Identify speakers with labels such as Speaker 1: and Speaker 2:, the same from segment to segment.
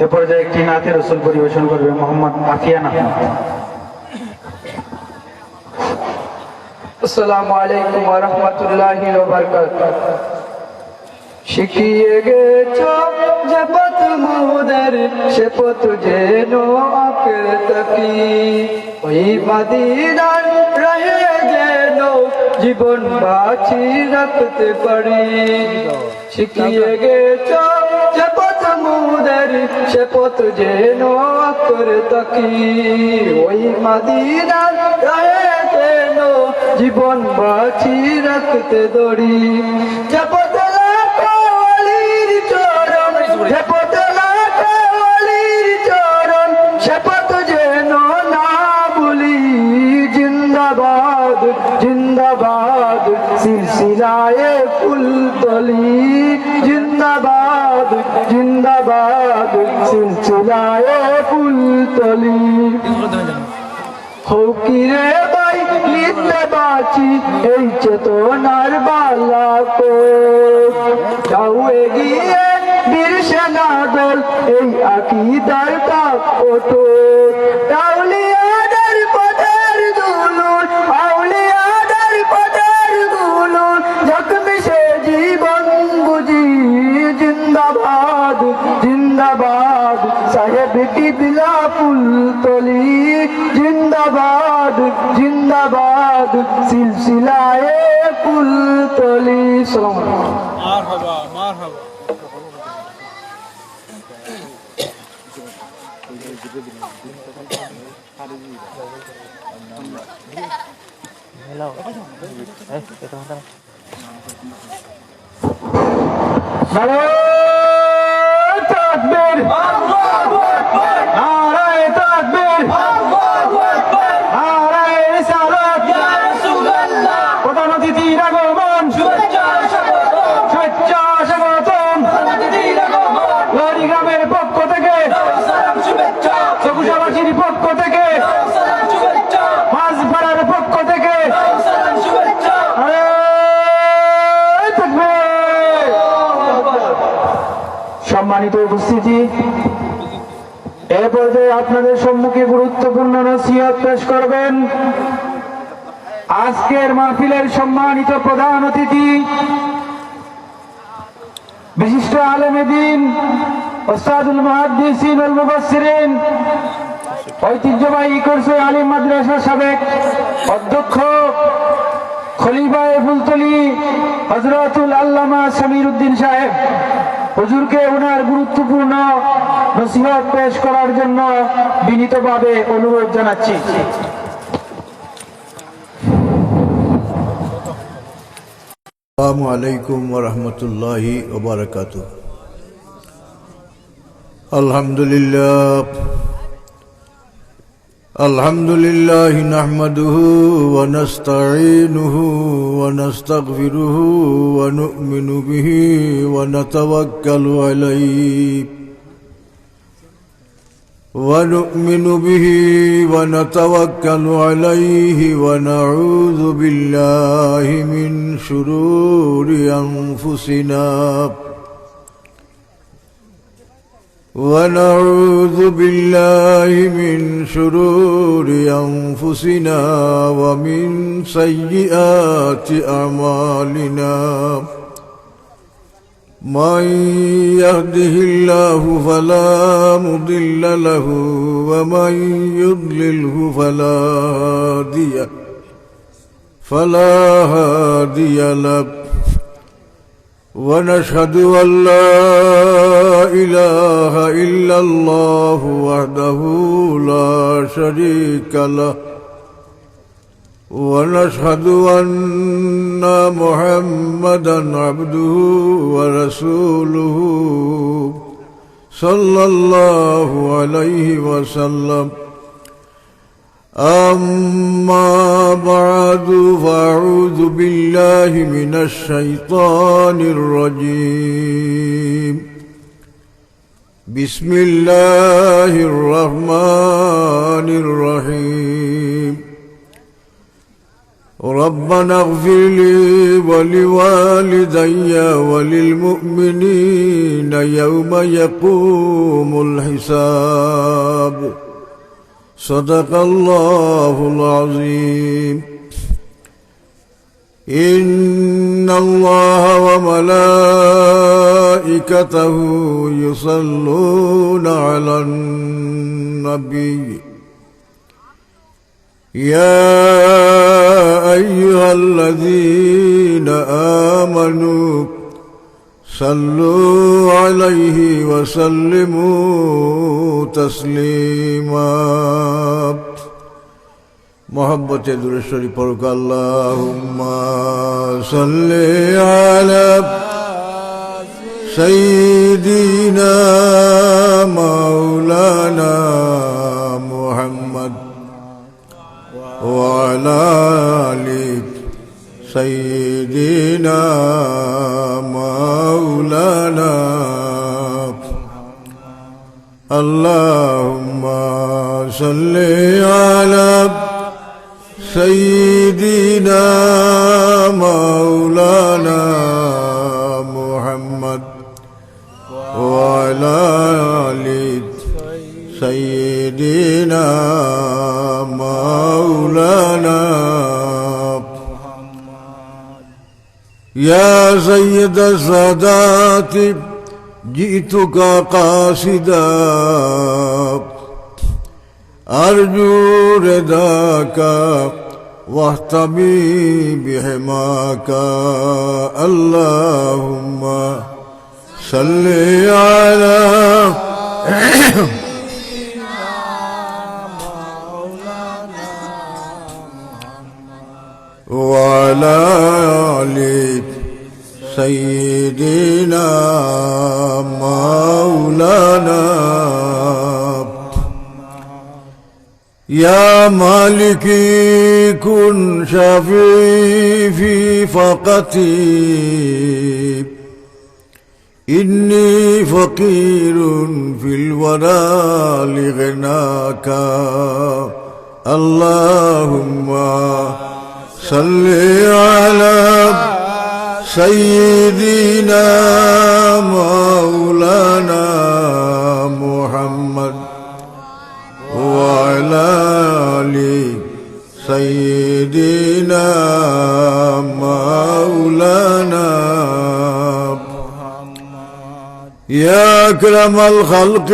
Speaker 1: এ পর্যায়ে একটি নাতে রসুল পরিবেশন করবে মোহাম্মদ আফিয়ান আহমদ।
Speaker 2: আসসালামু আলাইকুম ওয়া রাহমাতুল্লাহি ওয়া বারাকাতুহু। শিখিয়ে গেছো যে পথ মোদের সে পথ যেন আঁকড়ে থাকি, ওই মদিনার রাহে যেন জীবন বাঁচি রাখতে পারি। শিখিয়ে গেছো যে পথ মোদের সে পথ যেন আঁকড়ে থাকি, ওই মদিনার রাহে যেন জীবন বাঁচি রাখতে ধরি। যে পথ লাখাওয়ালির চরণ, যে পথ লাখাওয়ালির চরণ, সে পথ যেন না ভুলি। জিন্দাবাদ জিন্দাবাদ সিলসিলায়ে ফুলতলি, জিন্দাবাদ জিন্দাবাদ সিলসিলায়ে ফুলতলি। হকিরে ভাই নিতে বাঁচি এই চেতনার বালা কো, যাও এগিয়ে বীর সেনা দল এই আকীদার কাপ ওঠো। আউলিয়াদের পথের দুলুন, আউলিয়াদের পথের দুলুন, জখমি সে জীবন বুঝি। জিন্দাবাদ জিন্দাবাদ সাহেব কিবলা ফুলতলি, জিন্দাবাদ জিন্দাবাদ সিলসিলায়ে ফুলতলি।
Speaker 3: মারহাবা মারহাবা।
Speaker 1: নারায়ে তাকবীর, নারায়ে তাকবীর, নারায়ে রিসালাত, প্রধান অতিথির আগমন, শুভেচ্ছা স্বাগতম। লহরি গ্রামের পক্ষ থেকে, চকুশাবাসীর পক্ষ থেকে, মাঝপাড়ার পক্ষ থেকে নারায়ে তাকবীর। সম্মানিত উপস্থিতি, এ পর্যায়ে আপনাদের সম্মুখে গুরুত্বপূর্ণ নসিহত পেশ করবেন আজকের মাহফিলের সম্মানিত প্রধান অতিথি, বিশিষ্ট আলেমে দ্বীন, ওস্তাদুল মুহাদ্দিসিন ওয়াল মুফাসসিরিন, ঐতিহ্যবাহী কোর্সে আলিম মাদ্রাসার সাবেক অধ্যক্ষ খলিফায়ে ফুলতলি হযরতুল আল্লামা সমীর উদ্দিন সাহেব হুজুরকে ওনার গুরুত্বপূর্ণ নসিহত পেশ করার জন্য বিনীতভাবে অনুরোধ জানাচ্ছি।
Speaker 4: আসসালামু আলাইকুম ওয়া রাহমাতুল্লাহি ওয়া বারাকাতুহু। আলহামদুলিল্লাহ আলহামদুলিল্লাহি নাহমাদুহু ওয়া নাস্তাঈনুহু ওয়া নাস্তাগফিরুহু ওয়া নু'মিনু বিহি ওয়া নাতাওয়াক্কালু আলাইহি ونؤمن به ونتوكل عليه ونعوذ بالله من شرور أنفسنا ونعوذ بالله من شرور أنفسنا ومن سيئات أعمالنا من يهده الله فلا مضل له ومن يضلله فلا هادي له ونشهد أن لا إله إلا الله وحده لا شريك له ونشهد أن محمدا عبده ورسوله صلى الله عليه وسلم أما بعد فأعوذ بالله من الشيطان الرجيم بسم الله الرحمن الرحيم ربنا اغفر لي ولوالدي وللمؤمنين يوم يقوم الحساب صدق الله العظيم إن الله وملائكته يصلون على النبي يا أيها الذين آمنوا صلوا عليه وسلموا تسليما محبت درود شریف پڑھو کہ اللہم صلی علی سیدنا مولانا محمد وعلى آل سيدنا مولانا اللهم صل على سيدنا مولانا محمد وعلى آل سيدنا مولانا يا سيد السادات جئتك قاصدا أرجو رضاك واحتمي بحماك اللهم صل على وعلى آل سيدنا مولانا يا مالكي كن شافعي في فقتي إني فقير في الورى لغناك اللهم صل على سيدنا مولانا محمد وعلى آل سيدنا مولانا يا أكرم الخلق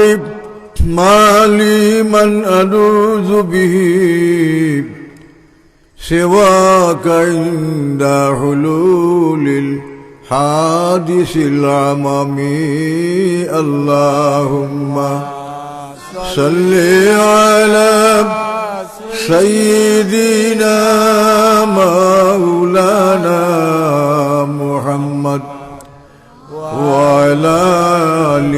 Speaker 4: ما لي من ألوذ به سواك عند حلول الحادث العممي اللهم صل على سيدنا مولانا محمد وعلى آل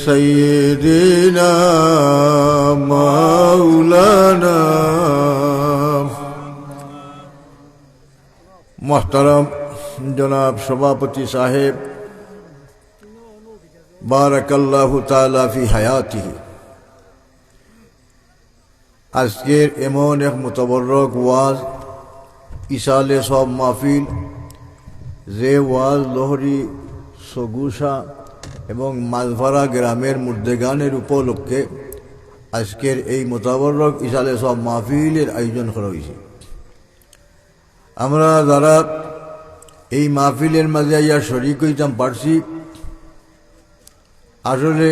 Speaker 4: سيدنا مولانا محترم جناب सभापति साहेब বারাকাল্লাহু তাআলা ফি হায়াতিহি আজকের এমন এক মুতাবাররক ওয়াজ ইসালে সব মাহফিল যে ওয়াজ লোহরি সগুসা এবং মাঝভাড়া গ্রামের মুর্দেগানের উপলক্ষে আজকের এই মুতাবাররক ইসালে সব মাহফিলের আয়োজন করা হয়েছে। আমরা যারা এই মাহফিলের মাঝে ইয়া শরীক হইতাম পারছি, আসলে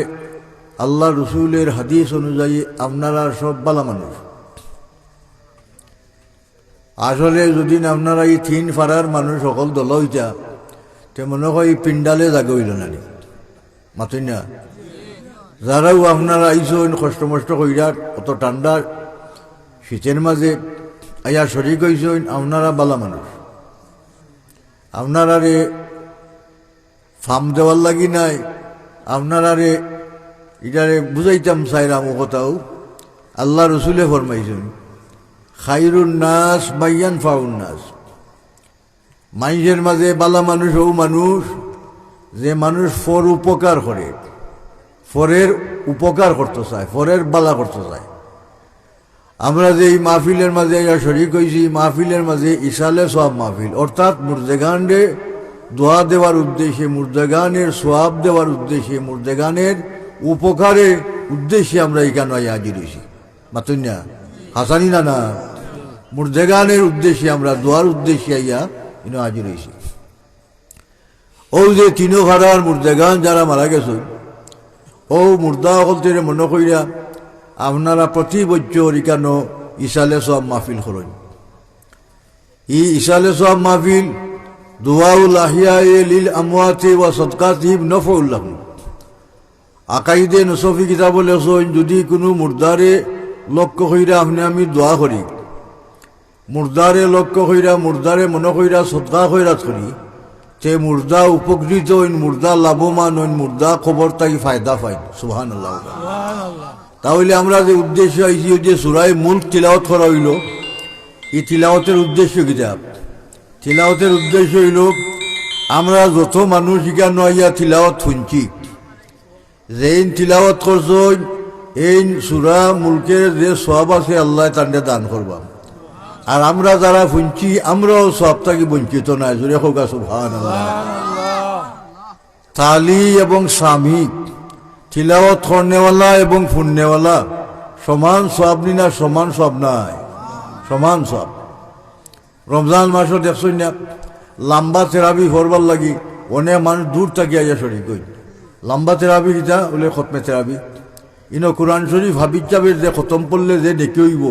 Speaker 4: আল্লাহ রসুলের হাদিস অনুযায়ী আপনারা সব বালা মানুষ। আসলে যদি আপনারা এই তিন ফাড়ার মানুষ সকল দল হইতা তে মনে হয় এই পিণ্ডালে জাগে হইল না মাতুই না। যারাও আপনারা আইসন কষ্ট মষ্ট কইরার অত ঠান্ডার শীতের মাঝে আইয়া শরীক হইসন, আপনারা বালা মানুষ। আপনারারে ফার্ম দেওয়ার লাগি নাই, আপনারারে এটারে বুঝাইতাম চাইরাম ও কথাও আল্লাহ রসুলে ফরমাইছেন খাইরুন নাস মাইয়ান ফাউন নাস। মানুষের মাঝে বালা মানুষ ও মানুষ যে মানুষ ফর উপকার করে, ফরের উপকার করতে চায়, ফরের বালা করতে চায়। আমরা যে এই মাহফিলের মাঝে শরীক হয়েছি, মাহফিলের মাঝে ইসালে সব মাহফিল, অর্থাৎ মুর্দেগানরে দোয়া দেওয়ার উদ্দেশ্যে, মুর্দেগানের সোয়াব দেওয়ার উদ্দেশ্যে, মুর্দেগানের উপকারে উদ্দেশ্যে আমরা এখানে হাজির হয়েছি। মাতুন না হাসানি না না, মুর্দেগানের উদ্দেশ্যে আমরা দোয়ার উদ্দেশ্যে হাজির হয়েছি। ও যে তিনো ভাড়ার মুর্দেগান যারা মারা গেছে, ও মুর্দা হলতে মনে কইরা আপনারা প্রতি বছর ইকানো ইসালে সব মাহফিল করেন। ই ইসালে সব মাহফিল দুআউল আহিয়ায়ে লিল আমওয়াতি ওয়া সাদকাতিহিম নফউল লাহুম। আকাইদে নসফি কিতাব লেখেন, যদি কোনো মুর্দারে লক্ষ্য কইরা আপনি আমি দোয়া করি, মুর্দারে লক্ষ্য কইরা, মুর্দারে মনে কইরা সদকা কইরা করি, তে মুর্দা উপকৃত হইন, মুর্দা লাভবান হইন, মুর্দা খবর তাই ফায়দা পাইন। সুবহানাল্লাহ। তাহলে আমরা যে উদ্দেশ্য আইছি, যে সূরা মুলক তিলাওয়াত করা হইল, এই তিলাওয়াতের উদ্দেশ্য কিতাব, তিলাওয়াতের উদ্দেশ্য হইল আমরা যত মানুষ এখানে আইয়া তিলাওয়াত শুনছি, যেইন তিলাওয়াত করছেন এই সূরা মুলকের যে সওয়াব আছে আল্লাহ তান্ডে দান করবা। আর আমরা যারা শুনছি আমরাও সওয়াব থেকে বঞ্চিত নাই। জোরে হোক সুবহানাল্লাহ। তালি এবং স্বামী, তিলাওয়াত করনেওয়ালা এবং শুননেওয়ালা সমান সওয়াব নি না? সমান সওয়াব নাই, সমান সওয়াব। রমজান মাসও দেখছেন না, লম্বা থেরাপি করবার লাগি অনেক মানুষ দূর থেকে আইয়া শরীক হই। লম্বা থেরাপি কিতা বলে খতমে থেরাপি, ইনো কোরআন শরীফ হাবিজ যাবের যে খতম পড়লে যে নেকি হইব,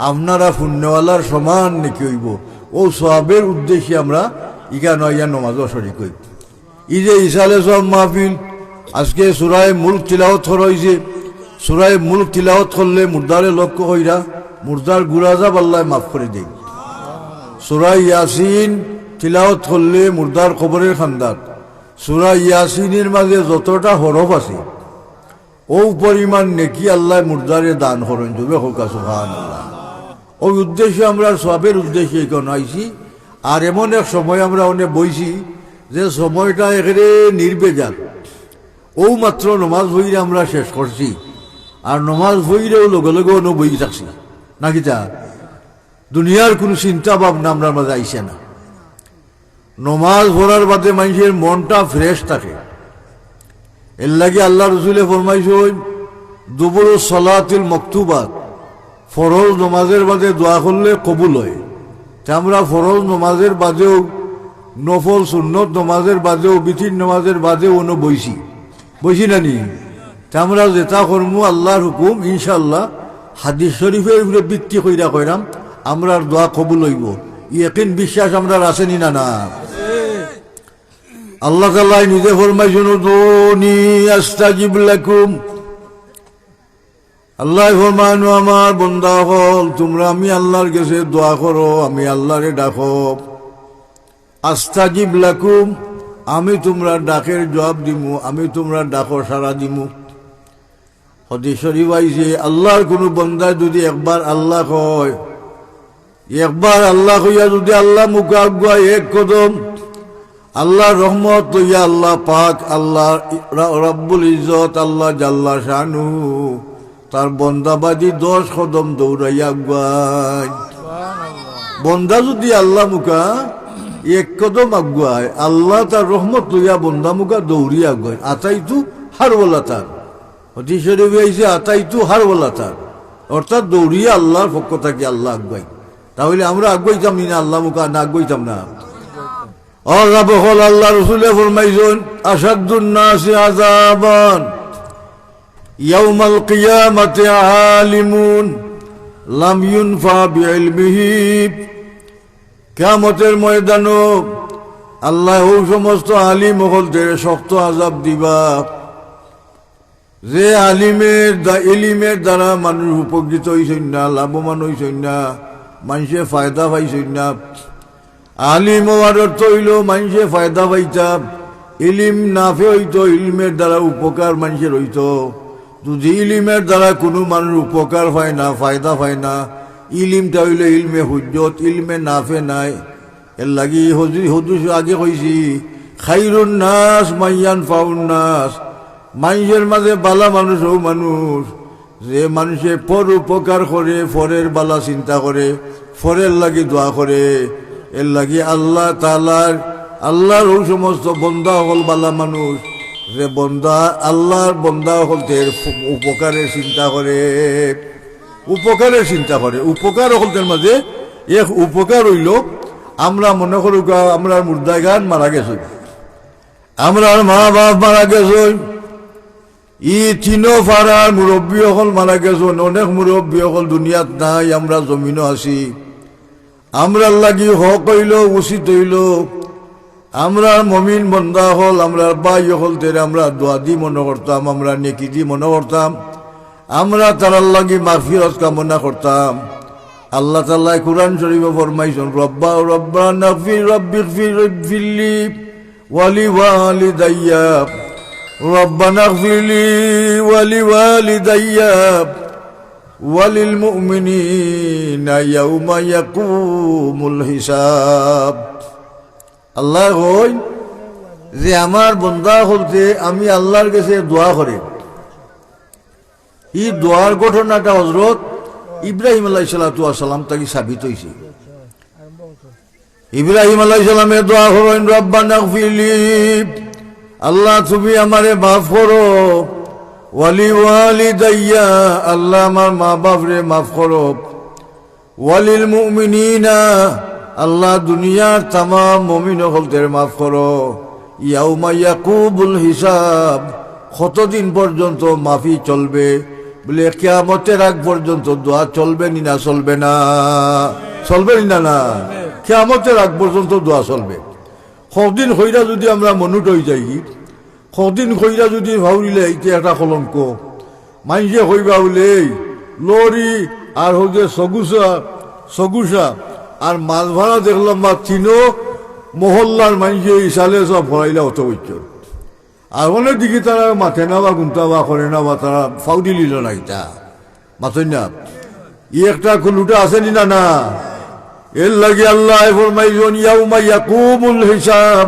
Speaker 4: আপনারা শুননেওয়ালার সমান নেকি হইব। ও সওয়াবের উদ্দেশ্যে আমরা ইকানো আইয়া নমাজও শরীক হই। ই যে ইসালে সব মাহফিল, আজকে সূরা মুলক তিলাওয়াত করা হয়েছে। সূরা মুলক তিলাওয়াত করলে মুর্দারে লক্ষ্য কইরা মুর্দার গুনাহ আল্লাহ মাফ করে দেয়। সূরা ইয়াসিন তিলাওয়াত করলে মুর্দার কবরের খান্দাত, সূরা ইয়াসিনের মাঝে যতটা হরফ আছে ও পরিমাণ নেকি আল্লাহ মুর্দারে দান করেন। যুবে হোক সুবহানাল্লাহ। ওই উদ্দেশ্যে আমরা সবের উদ্দেশ্যে এখানে আইছি। আর এমন এক সময় আমরা অনেক বইছি যে সময়টা এখানে নির্বেজাল, ও মাত্র নমাজ বইরে আমরা শেষ করছি, আর নমাজ বইরেও লগে লগে অন্য বই থাকছি না কিতা, দুনিয়ার কোনো চিন্তা ভাবনা আমরা মাঝে আইসে না। নমাজ পড়ার বাদে মানুষের মনটা ফ্রেশ থাকে। এর লাগে আল্লাহ রসুলে ফরমাইছেন দুবুর সলাতিল মকতুবাত, ফরজ নমাজের বাদে দোয়া করলে কবুল হয়। তা আমরা ফরজ নমাজের বাদেও, নফল সুন্নত নমাজের বাদেও, বিতির নমাজের বাদেও অন্য বইছি না নি? তা আমরা যেটা করমু আল্লাহর হুকুম, ইনশাল্লাহ হাদিস শরীফের উপরে ভিত্তি কইরা কইরাম আমরা দোয়া কবুল হইব। ইয়াকিন বিশ্বাস আমরা আসেনি না? না। আল্লাহ তাআলা নিজে ফরমাইছেন উদুনি আস্তাজিব লাকুম। আল্লাহ ফরমান, আমার বান্দা হল তোমরা আমি আল্লাহর কাছে দোয়া করো, আমি আল্লাহরে ডাকো। আস্তাজিব লাকুম, আমি তোমরা ডাকের জবাব দিমু, আমি তোমরা ডাকো সারা দিমু। হাদিস শরীফ আইছে আল্লাহর কোনো বান্দা যদি একবার আল্লাহ কয়, একবার আল্লাহ কইয়া যদি আল্লাহ মুখে আগুয়ায় এক কদম, আল্লাহ রহমত লইয়া আল্লাহ পাক, আল্লাহ রব্বুল ইজ্জত, আল্লাহ জাল্লা শানু তার বন্দাবাদী 10 কদম দৌড়াইয়া আগুয়ায়। বন্দা যদি আল্লাহ মুখা এক কদম আগুয়ায়, আল্লাহ তার রহমত লইয়া বন্দা মুখা দৌড়িয়া আগুয়ায়। আতাইতু হারওয়ালা তার, হাদিস শরীফে আইছে আতাইতু হারওয়ালা তার, অর্থাৎ দৌড়িয়া আল্লাহর পক্ষ থেকে আল্লাহ আগুয়ায়। তাহলে আমরা আগুয়াইতাম না আল্লাহ মুখা? না, আগুয়াইতাম না। আল্লাহ রসুলে ফরমাইছেন আসাদুন নাসি আযাবান ইয়াউমাল কিয়ামাতি আলিমুন লাম ইউনফা বিইলমিহি। কিয়ামতের ময়দানে আল্লাহ ওই সমস্ত আলিম হলদের শক্ত আযাব দিবা যে ইলিমের দ্বারা মানুষ উপকৃত হইছেন না, লাভবান হইছেন না, মানুষে ফায়দা পাইছেন না। আলিম হওয়ার অর্থ হইল মানুষে ফায়দা পাইতাম, ইলিম নাফে হইতো, ইলমের দ্বারা উপকার মানুষের হইতো। যদি ইলিমের দ্বারা কোনো মানুষ উপকার পায় না, ফায়দা পায় না, ইলিমটা হইলে ইলমে হুজ্জত, ইলমে নাফে নাই। এর লাগি হজুর আগে কইছি খাইরুন নাস মাইয়ান ফাউন নাস, মানুষের মাঝে বালা মানুষ ও মানুষ যে মানুষে পর উপকার করে, পরের বালা চিন্তা করে, পরের লাগি দোয়া করে, এর লাগি আল্লাহ তাআলার আল্লাহর ওই সমস্ত বন্দা হল বালা মানুষ যে বন্দা আল্লাহর বন্দা হলতের উপকারের চিন্তা করে, উপকারের চিন্তা করে। উপকার হলতের মাঝে এক উপকার হইল, আমরা মনে করু আমরা মুর্দা গান মারা গেছ, আমরা মা বাপ মারা গেছ, ই তিনো ফারার মুরব্বী হল মারা গেছেন, অনেক মুরব্বী হল দুনিয়াত নাই, আমরা জমিনও আছি। আমরা লাগি হক হইল, উচিত হইল, আমরা মমিন বন্দা হল, আমরা বাই হল তেরে আমরা দোয়া দি মনে করতাম, আমরা নেকি দি মনে করতাম, আমরা তারার লাগি মাগফিরাত কামনা করতাম। আল্লাহ তাআলা কুরআন শরীফে ফরমাইছেন, রব্বা রব্বানা রব্বিগফিরলি ওয়ালিওয়ালিদাইয়া রব্বানা গফিরলি ওয়ালিওয়ালিদাইয়া ওয়ালিল মুমিনিনা ইয়াউমা ইয়াকুমুল হিসাব। আল্লাহ কই যে আমার বন্দা হলতে আমি আল্লাহর কাছে দোয়া করে। এই দোয়ার ঘটনাটা হযরত ইব্রাহিম আলাইহিস সালাম তাকে সাবিত হইছে। ইব্রাহিম আলাইহিস সালামের দোয়া করেন, রব্বানা গফিরলি, আল্লাহ তুমি আমারে মাফ করো, ওয়ালিওয়ালিদাইয়া, আল্লাহ আমার মা বাপরে মাফ করো, ওয়ালিল মুমিনিনা, আল্লাহ দুনিয়ার তামাম মুমিন হলদের মাফ করো, ইয়াউমা ইয়াকুবুল হিসাব, কতদিন পর্যন্ত মাফি চলবে? বলে কিয়ামতের আগ পর্যন্ত দোয়া চলবে না চলবে না? চলবে না? কিয়ামতের আগ পর্যন্ত দোয়া চলবে। কদিন কইরা যদি আমরা মনুট হয়ে যাই, কদিন কইরা যদি ভাউরিলে এইতে একটা কলঙ্ক, মাইনসে কইবা বলে লরি আর হচ্ছে সগুসা আর মাছ ভাড়া দেখলাম বা তিনো মহল্লার মাইনসে ইসালে সব ভরাইলা অত বৈচর। আর অনেক দিকে তারা মাথে না বা গুন্তা বা করে না বা তারা ফাউডি লিল না, ইটা মাথই না। ই একটা লুটা আসেনি না? এর লাগে আল্লাহ ফরমাইছেন, ইয়াউমা ইয়াকুমুল হিসাব,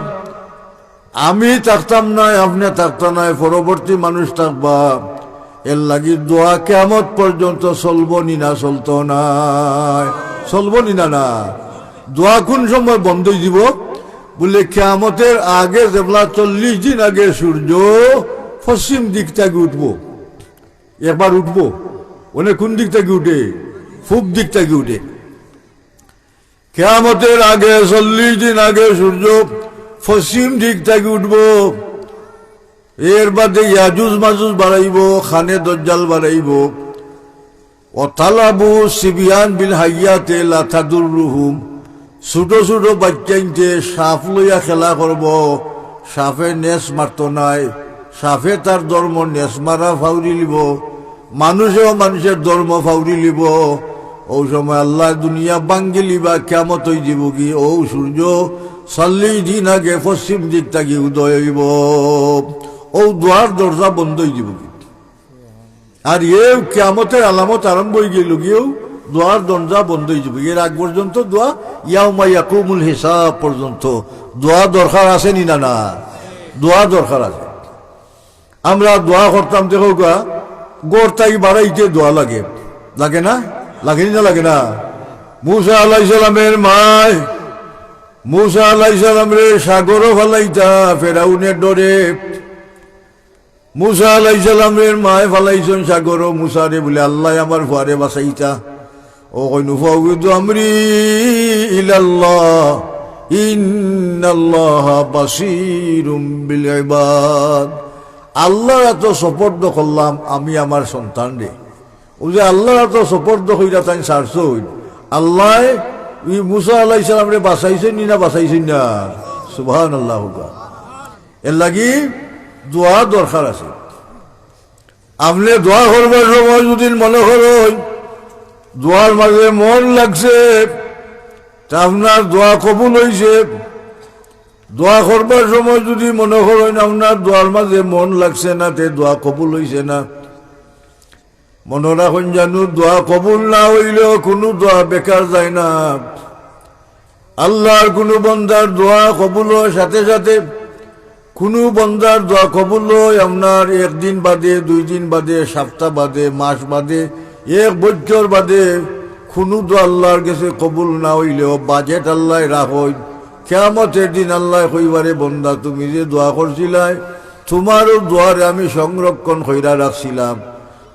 Speaker 4: আমি থাকতাম নাই, আপনি থাকতাম নাই, পরবর্তী মানুষ থাকবা। এর লাগি দোয়া কিয়ামত পর্যন্ত চলব নি না? চলতো না, চলব নি না? দোয়া কোন সময় বন্ধ হয়ে দিব? বলে কিয়ামতের আগে, যেগুলা 40 দিন আগে সূর্য পশ্চিম দিক থেকে উঠবো, একবার উঠবো, ওনে কোন দিক থেকে উঠে? পূব দিক থেকে উঠে। কিয়ামতের আগে 40 দিন আগে সূর্য পশ্চিম দিক থেকে উঠবো। এর বাদে ইয়াজুজ মাজুজ বাড়াইব, খানে দজ্জাল বাড়াইব। অতালাবু সিবিয়ান বিল হাইয়াতে লা তাদুররুহুম, ছোট ছোট বাচ্চাইতে সাপ লইয়া খেলা করব, সাপে নেস মারত নাই, সাপে তার ধর্ম নেস মারা ফাউরি লিব, মানুষেও মানুষের ধর্ম ফাউরি লিব। ও সময় আল্লাহ দুনিয়া বাঙ্গি লিবা, কিয়ামত হয়ে যাব কি? ও সূর্য 40 দিন আগে পশ্চিম দিক থেকে উদয় হইব, ও দোয়ার দরজা বন্ধ হয়ে যাব কি? আর এও কিয়ামতের আলামত আরম্ভ হয়ে গেল গিয়েও দোয়ার দরজা বন্ধ হয়ে যাবে। এর আগ পর্যন্ত দোয়া, ইয়াউমা ইয়াকুমুল হিসাব পর্যন্ত দোয়া দরকার আছে নি না? দোয়া দরকার আছে। আমরা দোয়া করতাম, দেখো গা গোর তাই বাড়াইতে দোয়া লাগে, লাগে না? লাগেনি না? লাগে না? মুসা আলাইহিস সালামের মায়, মুসা আলাইহিস সালাম রে সাগরও ফালাইতা ফেরাউনের ডরে। মুসা আলাইহিস সালামের মায় ফালাইছেন সাগরও, মুসা রে বলে আল্লাহ আমার ফুয়ারে বাঁচাইতা। ও কইনু ফাউযু আমরি ইলাল্লাহ ইন্নাল্লাহা বাসীরুম বিল ইবাদ। আল্লাহর এত সপর্দ করলাম আমি আমার সন্তান রে। ও যে আল্লাহর এত সপর্দ কইরা তাই সারছো, আল্লাহ মুসা আলাইহিস সালাম রে বাঁচাইছেন না বাঁচাইছেন না? সুবহানাল্লাহ। এর লাগি দোয়া দরকার আছে। আপনি দোয়া করবার সময় যদি মনে করেন দোয়ার মাঝে মন লাগছে, তা আপনার দোয়া কবুল হয়েছে। দোয়া করবার সময় যদি মনে করেন আপনার দোয়ার মাঝে মন লাগছে না, তে দোয়া কবুল হয়েছে না। মনে রাখুন জানু, দোয়া কবুল না হইলেও কোনো দোয়া বেকার যায় না। আল্লাহর কোনো বন্দার দোয়া কবুল হওয়ার সাথে সাথে কোনো বন্দার দোয়া কবুল হয় আপনার একদিন বাদে, 2 দিন বাদে, সপ্তাহ বাদে, মাস বাদে, 1 বছর বাদে কোনো দোয়া আল্লাহর কাছে কবুল না হইলেও বাজেট আল্লাহ রাখই। কিয়ামতের দিন আল্লাহ কইবারে বন্দা তুমি যে দোয়া করছিলাই তোমারও দোয়ারে আমি সংরক্ষণ কইরা রাখছিলাম,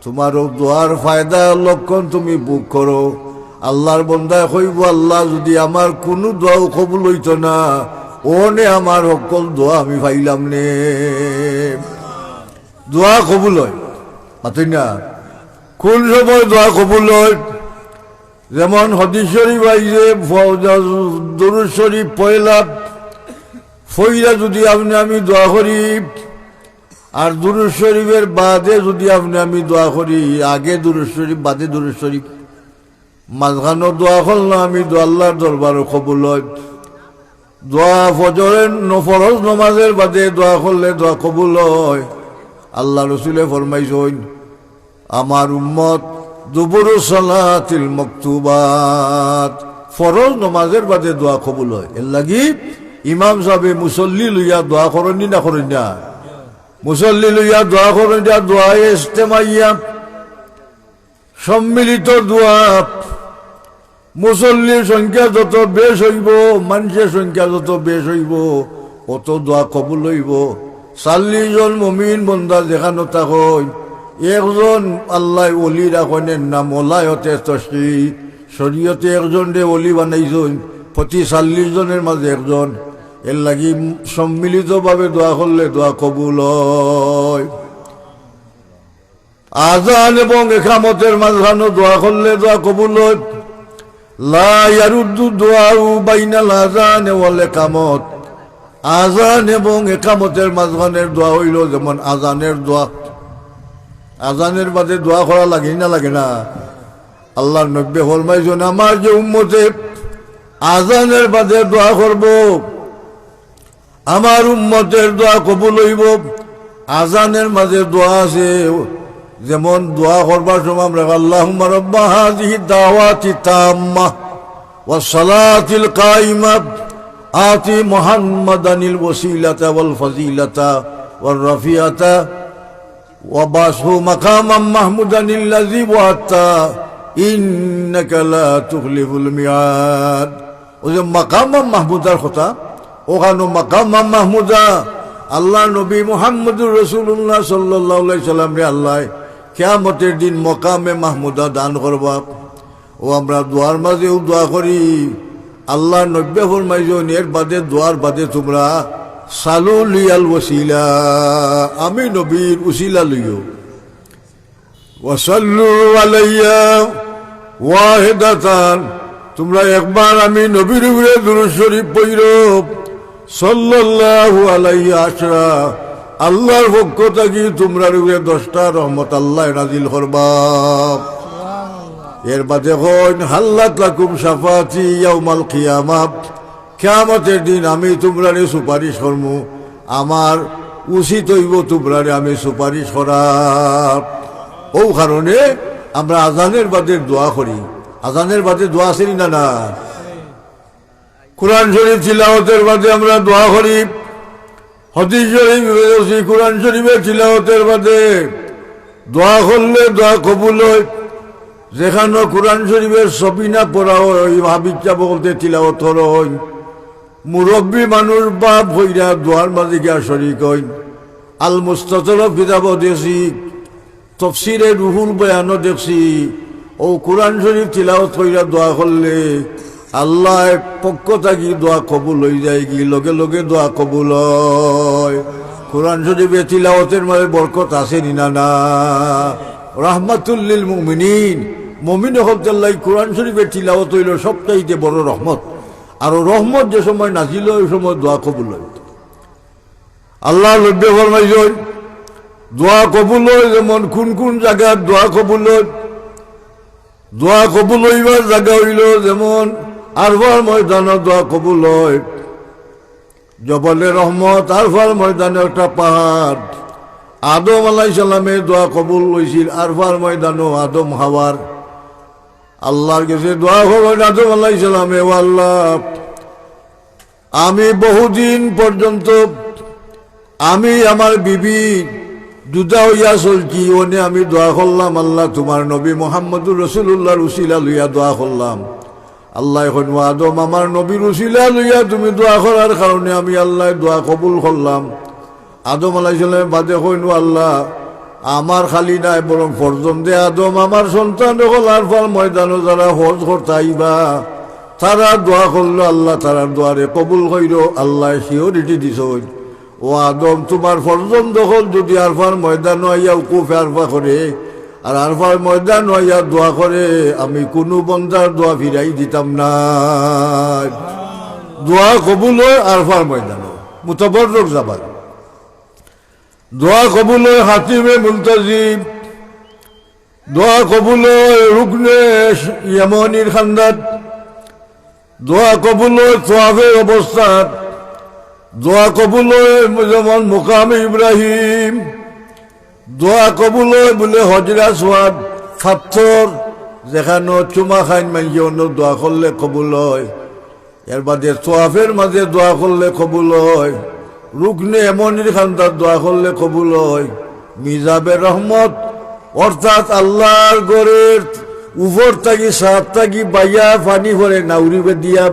Speaker 4: তোমারও দোয়ার ফায়দা লক্ষণ তুমি বুক করো। আল্লাহর বন্দায় কইব আল্লাহ যদি আমার কোনো দোয়াও কবুল হইত না ওনে আমার সকল দোয়া আমি পাইলাম নে। দোয়া কবুল হয় পাতেন না, কোন সময় দোয়া কবুল হয়? যেমন হাদিস শরীফ আইছে দুরূদ শরীফ পয়লা ফইরা যদি আমি দোয়া করি, আর দুরূদ শরীফের বাদে যদি আমি দোয়া করি, আগে দুরূদ শরীফ বাদে দুরূদ শরীফ, মাঝখানো দোয়া করলাম আমি দোয়া আল্লাহর দরবারও কবুল হয়। দোয়া ফজরের ফরজ নমাজের বাদে দোয়া করলে দোয়া কবুল হয়। আল্লাহ রসুলে ফরমাইছেন আমার উম্মত দুবুরু সালাতিল মাকতুবাত, ফরজ নমাজের বাদে দোয়া কবুল হয়। এর লাগি ইমাম সাহেব মুসল্লি লইয়া দোয়া করেন না করেন না? মুসল্লি লইয়া দোয়া করেন না, দোয়া ইস্তেমাইয়া সম্মিলিত দোয়া। মুসল্লির সংখ্যা যত বেশ হইব, মানুষের সংখ্যা যত বেশ হইব, অত দোয়া কবুল হইব। 40 জন মুমিন বন্দা যেখানে থাকই, একজন আল্লাহ ওলি রাখেন নাম ওলায়তে তসকি, শরীয়তে একজন রে ওলি বানাইছেন, প্রতি 40 জনের মাঝে একজন। এর লাগি সম্মিলিতভাবে দোয়া করলে দোয়া কবুল হয়। আযান এবং ইকামতের মাঝখানে দোয়া করলে দোয়া কবুল হয়। লা ইয়ারুদ্দু দুআউ বাইনাল আযান ওয়াল ইকামত, আযান এবং ইকামতের মাঝখানের দোয়া হইল যেমন আযানের দোয়া। আযানের বাদে দোয়া করা লাগে না লাগে না? আল্লাহর নবী ফরমাইছেন আমার যে উম্মতে আযানের বাদে দোয়া করব, আমার উম্মতের দোয়া কবুল হইব। আযানের মাঝে দোয়া আছে, যেমন দোয়া করবার সময় আমরা আল্লাহুম্মা রাব্বা হাযিহি দাওয়াতি তাম্মা ওয়াস সালাতিল কাইমা আতি মুহাম্মাদানিল ওয়াসিলাতা ওয়াল ফাজিলাতা ওয়ার রাফিয়াতা ওয়া বাসহু মাকামান মাহমুদানিল্লাযী ওয়া'তা ইন্নাকা লা তুখলিফুল মিআদ। ওই যে মাকামান মাহমুদার কথা, ওখানে মাকামান মাহমুদা আল্লাহ নবী মুহাম্মদুর রাসূলুল্লাহ সাল্লাল্লাহু আলাইহি সাল্লাম রে আল্লাহ কিয়ামতের দিন মকামে মাহমুদা দান করবা। ও আমরা দোয়ার মাঝেও দোয়া করি। আল্লাহ নবী ফরমাইছেন এর বাদে দোয়ার বাদে তোমরা সালু লিয়াল ওয়াসিলা, আমি নবীর উসিলা লইও। ওয়াসাল্লু আলাইয়া ওয়াহিদাতান, তোমরা একবার আমি নবীর উপরে দুরূদ শরীফ পড়ো সাল্লাল্লাহু আলাইহি আশরা, আল্লাহর পক্ষ থেকে তোমরা উপরে 10টা রহমত আল্লাহ নাজিল করবা। এর বাদে হন হাল্লাত লাকুম শাফাতি ইয়াউমাল কিয়ামাহ, কিয়ামতের দিন আমি তোমরারে সুপারিশ করমু, আমার উচিত হইব তোমরারে আমি সুপারিশ করা। ও কারণে আমরা আজানের বাদে দোয়া করি। আজানের বাদে দোয়া আছে না না? কুরআন শরীফ তিলাওয়াতের বাদে আমরা দোয়া করি। হাদিস শরীফ কুরআন শরীফের তিলাওয়াতের বাদে দোয়া করলে দোয়া কবুল হয়। যেখানে কুরআন শরীফের সবিনা পড়া হয়, হাবিজা বলতে তিলাওয়াত হয়, মুরব্বী মানুষ বাপ হইরা দোয়ার মাঝে গিয়া শরীক হয়। আল মুস্তাতরফ কিতাব দেখছি, তফসিরে রুহুল বয়ানও দেখছি। ও কুরআন শরীফ তিলাওয়াত কইরা দোয়া করলে আল্লাহ পক্ষ থাকি দোয়া কবুল হয়ে যায়, কি লগে লগে দোয়া কবুল হয়। কুরআন শরীফে তিলাওয়াতের মাঝে বরকত আছে না না? রাহমাতুল লিল মুমিনিন, মুমিন হকদাল্লাহ কুরআন শরীফের তিলাওয়াত হইল সবচাইতে বড় রহমত। আর রহমত যে সময় নাজিল ওই সময় দোয়া কবুল হয়। আল্লাহ নবী ফরমাইছেন দোয়া কবুল হয় যেমন কোন কোন জায়গায় দোয়া কবুল হয়। দোয়া কবুল হইবার জায়গা হইল যেমন আরফার ময়দানে দোয়া কবুল হয়। জবলে রহমত আরফার ময়দানে একটা পাহাড়। আদম আলাইহিস সালামের দোয়া কবুল হয়েছিল আরফার ময়দানও আদম হাওয়ার। আল্লাহর কাছে দোয়া করবেন আদম আলাইহিস সালামে, ও আল্লাহ আমি বহুদিন পর্যন্ত আমি আমার বিবি দুটা হইয়া চলছি ওনে আমি দোয়া করলাম আল্লাহ তোমার নবী মোহাম্মদুর রসুল্লাহর উসিলা লইয়া দোয়া করলাম আল্লাহ এখন আদম আমার নবীর উসিলা লইয়া তুমি দোয়া করার কারণে আমি আল্লাহ দোয়া কবুল করলাম আদম আলাইহিস সালাম বাদে কইনু আল্লাহ আমার খালি নাই বরং ফরজম দে আদম আমার সন্তান হল আর ফল ময়দানও যারা হজ করতে আইবা তারা দোয়া করলো আল্লাহ তারার দোয়ারে কবুল কইর আল্লাহ সিওরিটি দিছ ও আদম তোমার ফরজম দখল যদি আরফার ময়দান আইয়া উকুফে আরফা করে আর আরফার ময়দান আইয়া দোয়া করে আমি কোনো বন্দার দোয়া ফিরাই দিতাম না দোয়া কবুল হয় আরফার ময়দান মুতাবররক যাবার দোয়া কবুল হয় হাতিমে মুলতাজিম দোয়া কবুল হয় রুকনে ইয়ামানির খান্দাত দোয়া কবুল হয় তোয়াফের অবস্থাত দোয়া কবুল হয় যেমন মুকামে ইব্রাহিম দোয়া কবুল হয় বলে হজরা সোয়াদ পাথর যেখানে চুমা খাইন মাইকে অন্য দোয়া করলে কবুল হয় এর বাদে তোয়াফের মাঝে দোয়া করলে কবুল হয় রুকনে এমনির খান্দার দোয়া করলে কবুল হয় মিজাবের রহমত অর্থাৎ আল্লাহর গড়ের উপর থাকি সাত থাকি বাইয়া পানি ভরে নাউরি দিয়া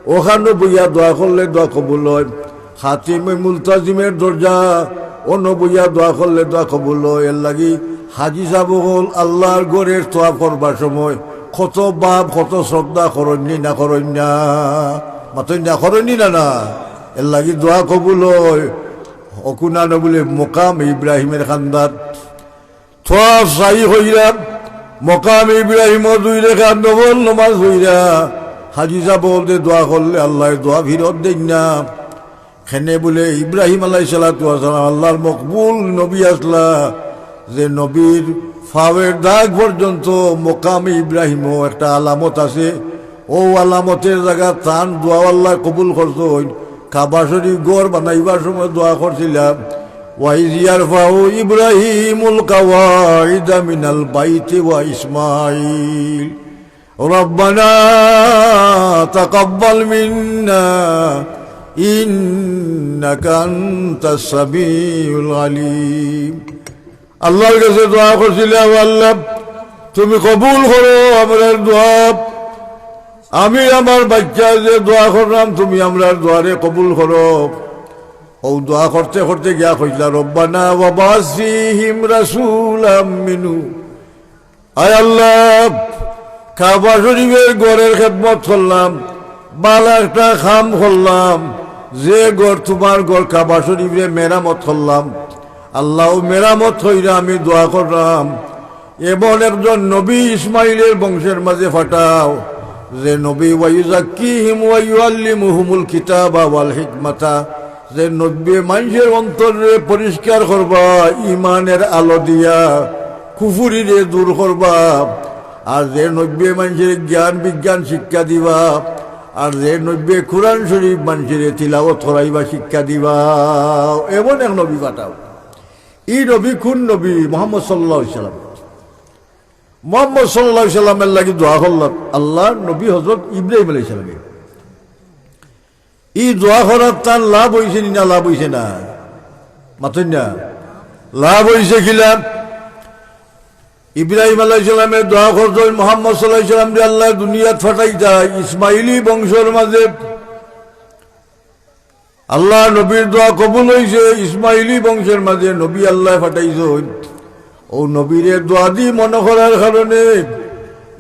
Speaker 4: ওখানে বইয়া দোয়া করলে দোয়া কবুল হয় হাতিমে মুলতাজিমের দরজা অন্য বইয়া দোয়া করলে দোয়া কবুল হয় এর লাগি হাজি সাহেব হল আল্লাহর গড়ের তোয়া করবার সময় কত বাপ কত শ্রদ্ধা করণনি না করণ্যা মাতই না করণি না না এর লাগি দোয়া কবুল হয় অকুনানো বলে মোকাম ইব্রাহিমের খান্দার থোয়া সাই হইরা মোকাম ইব্রাহিমর দুই রেখা নবল নমাজ হইরা হাজি সাহেব বলতে দোয়া করলে আল্লাহ দোয়া ফিরত দেন না খেনে বলে ইব্রাহিম আলাইহিস সালাতু ওয়াস সালাম আল্লাহর মকবুল নবী আসলা যে নবীর ফাওয়ের দাগ পর্যন্ত মোকামে ইব্রাহিমও একটা আলামত আছে ও আলামতের জায়গা তান দোয়া আল্লাহ কবুল করছেন কাবা শরীফ গড় বানাইবার সময় দোয়া করছিলাম ওয়াইজ ইয়ারফাউ ইব্রাহিমুল কাওয়াইদা মিনাল বাইতি ওয়া ইসমাঈল রব্বানা তাকাব্বাল মিন্না ইন্নাকা আনতাস সামিউল আলিম আল্লাহর কাছে দোয়া করছিলাম আল্লাহ তুমি কবুল করো আমার দোয়া আমি আমার বাচ্চা যে দোয়া করলাম তুমি আমরা দোয়ারে কবুল করো ও দোয়া করতে করতে গিয়া কইলা রব্বানা ওয়া বাসিহিম রাসূলাম মিনু আয় আল্লাহ কাবা শরীফের গড়ের খেদমত করলাম বালা একটা খাম করলাম যে গড় তোমার গড় কাবা শরীফে মেরামত করলাম আল্লাহ মেরামত হইরা আমি দোয়া করলাম এমন একজন নবী ইসমাইলের বংশের মাঝে ফাটাও যে নবী ওয়াইজাক্কিহিম ওয়া ইউআল্লিমুহুমুল কিতাবা ওয়াল হিকমাতা যে নবী মানুষের অন্তরে পরিষ্কার করবা ইমানের আলো দিয়া কুফুরিরে দূর করবা আর যে নবী মানুষের জ্ঞান বিজ্ঞান শিক্ষা দিবা আর যে নবী কুরআন শরীফ মানুষের তিলাওয়াত করাইবা শিক্ষা দিবা এমন এক নবী পাঠাও এই নবী কোন নবী মুহাম্মদ সাল্লাল্লাহু আলাইহি সাল্লাম মুহাম্মদ সাল্লাল্লাহু আলাইহি সাল্লামের লাগি দোয়া করলাম আল্লাহ নবী হযরত ইব্রাহিম আলাইহিস সালাম এই দোয়া করার তার লাভ হইছে না লাভ হইছে না মাতই না লাভ হইছে কিলা ইব্রাহিম আলাইহিস সালামের দোয়া করতেন মুহাম্মদ সাল্লাল্লাহু আলাইহি সাল্লাম রে আল্লাহ দুনিয়াত ফাটাইতা ইসমাইলি বংশের মাঝে আল্লাহ নবীর দোয়া কবুল হইছে ইসমাইলি বংশের মাঝে নবী আল্লাহ ফাটাইছেন ও নবীর দোয়া দি মনে করার কারণে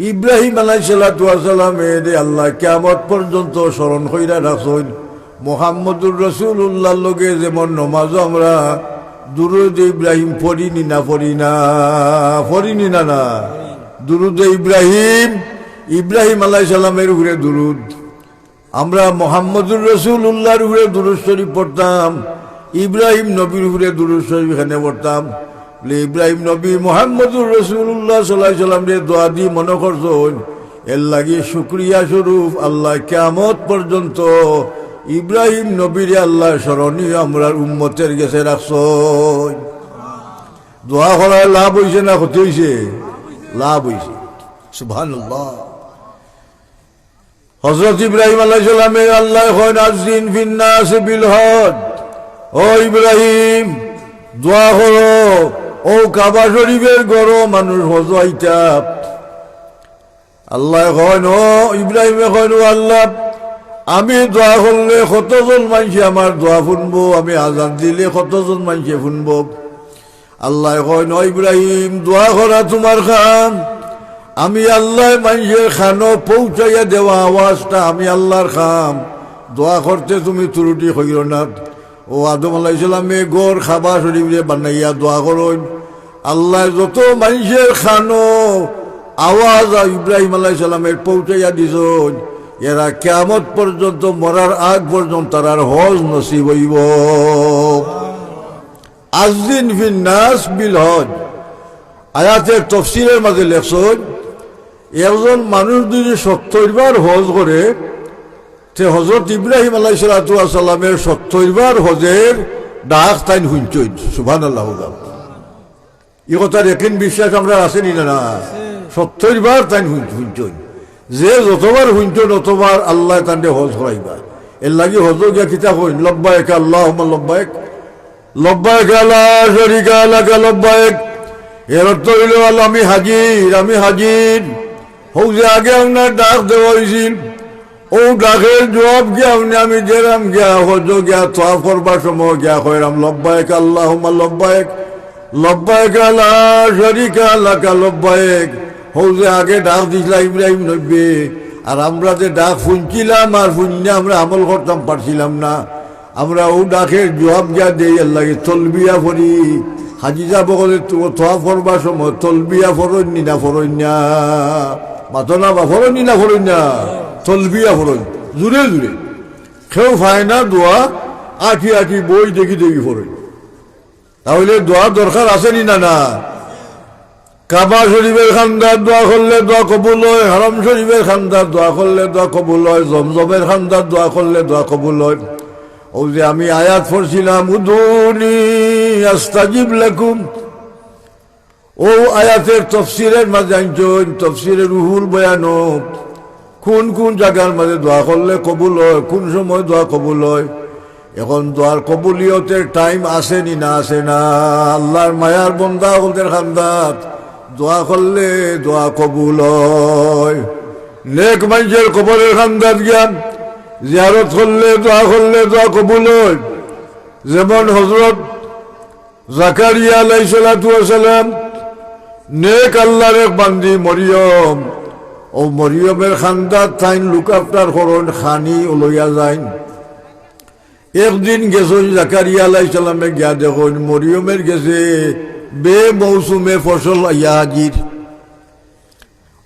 Speaker 4: ইব্রাহিম আলাইহিস সালাতু ওয়াস সালামের আল্লাহ কিয়ামত পর্যন্ত স্মরণ কইরা রাখছেন মুহাম্মদুর রাসূলুল্লাহর লগে যেমন নামাজ আমরা দুরূদ ইব্রাহিম পড়িনি না না দুরূদ ইব্রাহিম আলাইহিস সালামের উপরে দুরূদ আমরা মুহাম্মদুর রাসূলুল্লাহর উপরে দুরূদ শরীফ পড়তাম ইব্রাহিম নবীর উপরে দুরূদ শরীফ এখানে পড়তাম ইব্রাহিম নবী মুহাম্মদুর রাসূলুল্লাহ সাল্লাল্লাহু আলাইহি ওয়াসাল্লাম রে দোয়া দি মনে করছেন এর লাগি শুকরিয়া স্বরূপ আল্লাহ কিয়ামত পর্যন্ত ইব্রাহিম নবীরে আল্লাহ স্মরণীয় আমরা উম্মতের কাছে রাখছেন দোয়া করার লাভ হইছে না ক্ষতি হইছে লাভ হইছে সুবহানাল্লাহ হযরত ইব্রাহিম আলাইহিস সালামের আল্লাহ কইন আযিন ফিন নাস বিল হজ ও ইব্রাহিম দোয়া করো, ও কাবা শরীফের গরো মানুষ হজ আইতা। আল্লাহ কয় ও ইব্রাহিমে কয় ও আল্লাহ, আমি দোয়া করলে কতজন মানুষে আমার দোয়া শুনবো, আমি আজান দিলে কতজন মানুষে শুনবো। আল্লাহ কয় ও ইব্রাহিম দোয়া করা তোমার খান, আমি আল্লাহ মানুষের খানো পৌঁছাইয়া দেওয়া আওয়াজটা আমি আল্লাহর খাম, দোয়া করতে তুমি ত্রুটি হইল না। ও আদম আলাইহিস সালামে গড় খাবা শরীফে বানাইয়া দোয়া করুন, আল্লাহ যত মানুষের খানো আওয়াজ ইব্রাহিম আলাইহিস সালামের পৌঁছাইয়া দিছন, এরা কিয়ামত পর্যন্ত মরার আগ পর্যন্ত তার হজ নসিব হইব। আযদিন ফিন নাস বিল হজ, আয়াতের তাফসীরের মাঝে লেখছেন একজন মানুষ যদি 70 বার হজ করে, তে হযরত ইব্রাহিম আলাইহিস সালামের 70 বার হজের ডাক তাই শুনছেন। সুবহানাল্লাহ। এই কথার একদিন বিশ্বাস আমরা আসেনি না? 70 বার তাই শুনছেন, যে যতবার শুনছেন ততবার আল্লাহ তান্ডে হজ করাইবা। এর লাগি হজ গিয়া কিতাব হইন লব্বাইক আল্লাহুম্মা লব্বাইক লব্বাইক লা শারীকা লাক লব্বাইক। এর অর্থ হইল আমি হাজির, আমি হাজির। হোক যে আগে আপনার ডাক দেওয়া হয়েছিল, ও ডাকের জবাব গিয়া আমি যেরাম গিয়া হজ গিয়া তোয়াফ করবার সময় গিয়া কইরাম লব্বাইক আল্লাহুম্মা লব্বাইক লব্বাইক লা শারীকা লাক লব্বাইক। হোক যে আগে ডাক দিছিলাম ইব্রাহিম নব্বে, আর আমরা যে ডাক শুনছিলাম আর শুনে আমরা আমল করতাম পারছিলাম না, আমরা ও ডাকের জবাব গিয়া দেই আল্লাহকে তলবিয়া পড়ি। হাজি যাব বলে তোয়াফ করবার সময় তলবিয়া ফরইনি না ফরইনা মাতনা বা ফরইনি না ফরইনা তলবিয়া ফরই জুড়ে জুড়ে কেউ পায় না দোয়া আঠি আঠি বই দেখি দেখি ফরই। তাহলে দোয়া দরকার আসেনি না? না। কাবা শরীফের খান্দার দোয়া করলে দোয়া কবুল হয়, হারাম শরীফের খান্দার দোয়া করলে দোয়া কবুল হয়, জমজমের খান্দার দোয়া করলে দোয়া কবুল হয়। ও যে আমি আয়াত পড়ছিলাম উদুনি আস্তাজিব লাকুম, ও আয়াতের তফসিরের মাঝে আনছেন, তফসিরের রুহুল বয়ান কোন কোন জায়গার মাঝে দোয়া করলে কবুল হয়, কোন সময় দোয়া কবুল হয়। এখন দোয়ার কবুলিয়তের টাইম আসেনি না? আসে না। আল্লাহর মায়ার বন্দা ওদের খান্দাত দোয়া করলে দোয়া কবুল হয়। নেক মানুষের কবরের খান্দাত জ্ঞান জিয়ারত করলে দোয়া কবুল হয়। যেমন হযরত জাকারিয়া আলাইহিস সালাম নেক আল্লাহর এক বান্দি মরিয়ম, ও মরিয়মের খান্দাত তাইন লুক আফটার করন, খানি লইয়া যাইন। একদিন গেছেন জাকারিয়া আলাইহিস সালামে গিয়া দেখুন মরিয়মের গেছে বে মৌসুমে ফসল ইয়া হাজির।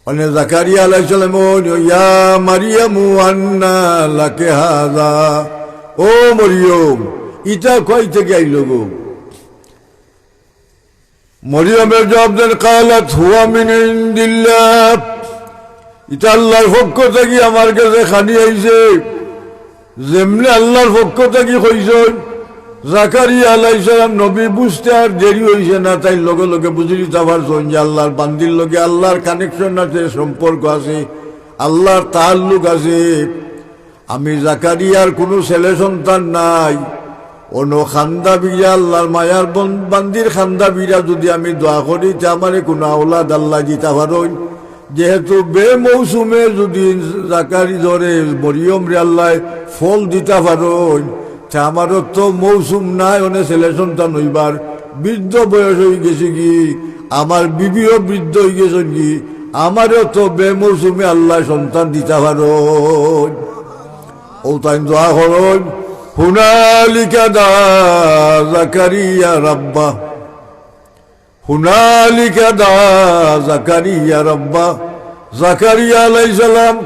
Speaker 4: অনে জাকারিয়া আলাইহিস সালাম ইয়া মারিয়ামু আন্না লাকে হাযা, ও মরিয়ম ইটা কই থেকে আইলো গো? মরিয়মের জবাব দেন কালাত হুয়া মিন ইনদিল্লাহ, এটা আল্লাহর পক্ষ থেকে আমার কাছে খানি আইছে। যেমনি আল্লাহর পক্ষ থেকে কইছেন জাকারিয়া আলাইহিস সালাম নবী বুঝতে আর দেরি হইছে না, তাই লগে লগে বুঝি দিতে পারছেন যে আল্লাহর বান্দির লগে আল্লাহর কানেকশন আছে, সম্পর্ক আছে, আল্লাহর তাআল্লুক আছে। আমি জাকারিয়ার কোনো ছেলে সন্তান নাই, অন্য খান্দা বিরা আল্লাহর মায়ার বান্দির খান্দা বিরা যদি আমি দোয়া করি তে আমারে কোনো আওলাদ আল্লাহ দিতে পারেন। যেহেতু বে মৌসুমে যদি জাকারি ধরে মরিয়ম রে আল্লাহ ফল দিতে পারেন, তে আমারও তো মৌসুম নাই, অনেক ছেলে সন্তান হইবার বৃদ্ধ বয়স হয়ে গেছে কি, আমার বিবিও বৃদ্ধ হয়ে গেছেন কি, আমারও তো বে মৌসুমে আল্লাহ সন্তান দিতে পারেন। ও তাই দোয়া করেন হুনালিকা দা জাকারিয়া রাব্বা, হুনালিকা দা জাকারিয়া রাব্বা। জাকারিয়া আলাইহিস সালাম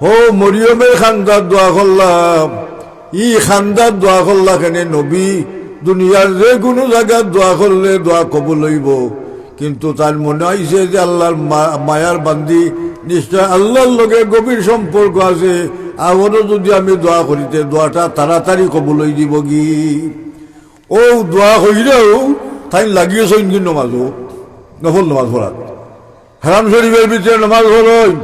Speaker 4: হো মরিয়মের খান্দার দোয়া করলাম, ই খান্দার দোয়া করলা কেন? নবী দুনিয়ার যে কোনো জায়গার দোয়া করলে দোয়া কবুল হইব, কিন্তু তার মনে হয়েছে যে আল্লাহর মায়ার বান্দি নিশ্চয় আল্লাহর লগে গভীর সম্পর্ক আছে, আবারও যদি আমি দোয়া করিতে দোয়াটা তাড়াতাড়ি কবুল হয়ে দিব কি। ও দোয়া হইলেও তাই লাগিয়েছেন কিন্তু নমাজও নফল নমাজ পড়াত, হারাম শরীফের ভিতরে নমাজ পড়েন।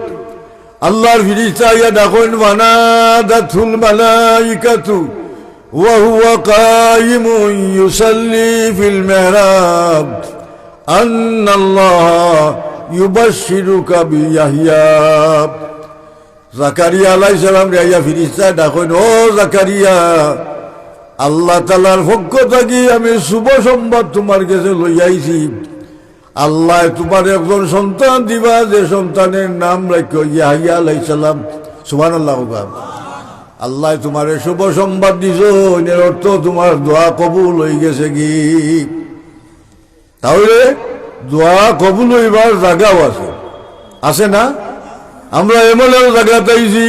Speaker 4: আল্লাহর ফিরিস্তা ইয়া ডাকেন ওয়ানাদাতুল মালাইকাতু وهو قائم يصلي في المحراب أن الله يبشرك بيحيى জাকারিয়া আলাইহিস সালাম রিয়া ফিরিস্তা ডাকেন, ও জাকারিয়া, আল্লাহ তাআলার পক্ষ থেকে আমি শুভ সংবাদ তোমার কাছে লইয়াইছি। আল্লাহ তোমার একজন সন্তান দিবা, যে সন্তানের নাম রাখো ইয়াহিয়া আলাইহিস সালাম। সুবহানাল্লাহ। আল্লাহ তোমার শুভ সংবাদ দিছ, এর অর্থ তোমার দোয়া কবুল হয়ে গেছে কি। তাহলে দোয়া কবুল হইবার জায়গাও আছে, আছে না? আমরা এমন এক জায়গা পাইছি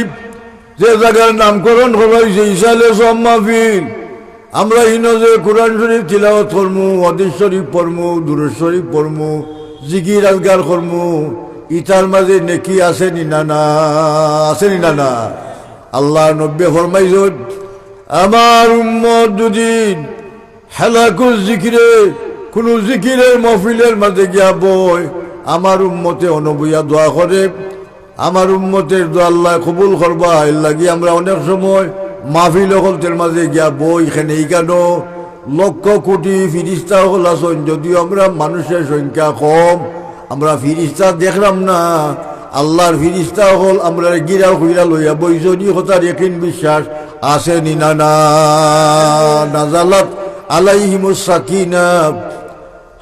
Speaker 4: যে জায়গার নামকরণ করা হয়েছে ইসালে সব মাহফিল। আমরা ইনো যে কোরআন শরীফ তিলাওয়াত করমু, হাদিস শরীফ পড়মু, দুরূদ শরীফ পড়মু, জিকির আজকার করমু, ইতার মাঝে নেকি আছে নি না? না আছে নি না? আল্লাহ নবী ফরমাইছেন, আমার উম্মত যদি হালাকুল জিকিরে কোন জিকিরের মাহফিলের মাঝে গিয়া বই, আমার উম্মতে অনবইয়া দোয়া করে, আমার উম্মতের দোয়া আল্লাহ কবুল করবা। এর লাগি আমরা অনেক সময় মাহফিল হলতের মাঝে গিয়া বই, এখানে এইখানো লক্ষ কোটি ফিরিস্তা হল আসন, যদিও আমরা মানুষের সংখ্যা কম, আমরা ফিরিস্তা দেখলাম না। আল্লাহর ফিরিস্তা হল আমরা গিরা খুইরা লইয়া বইজনী হতার একিন বিশ্বাস আছে নি না? নাজালাত আলাইহিমুস সাকিনাহ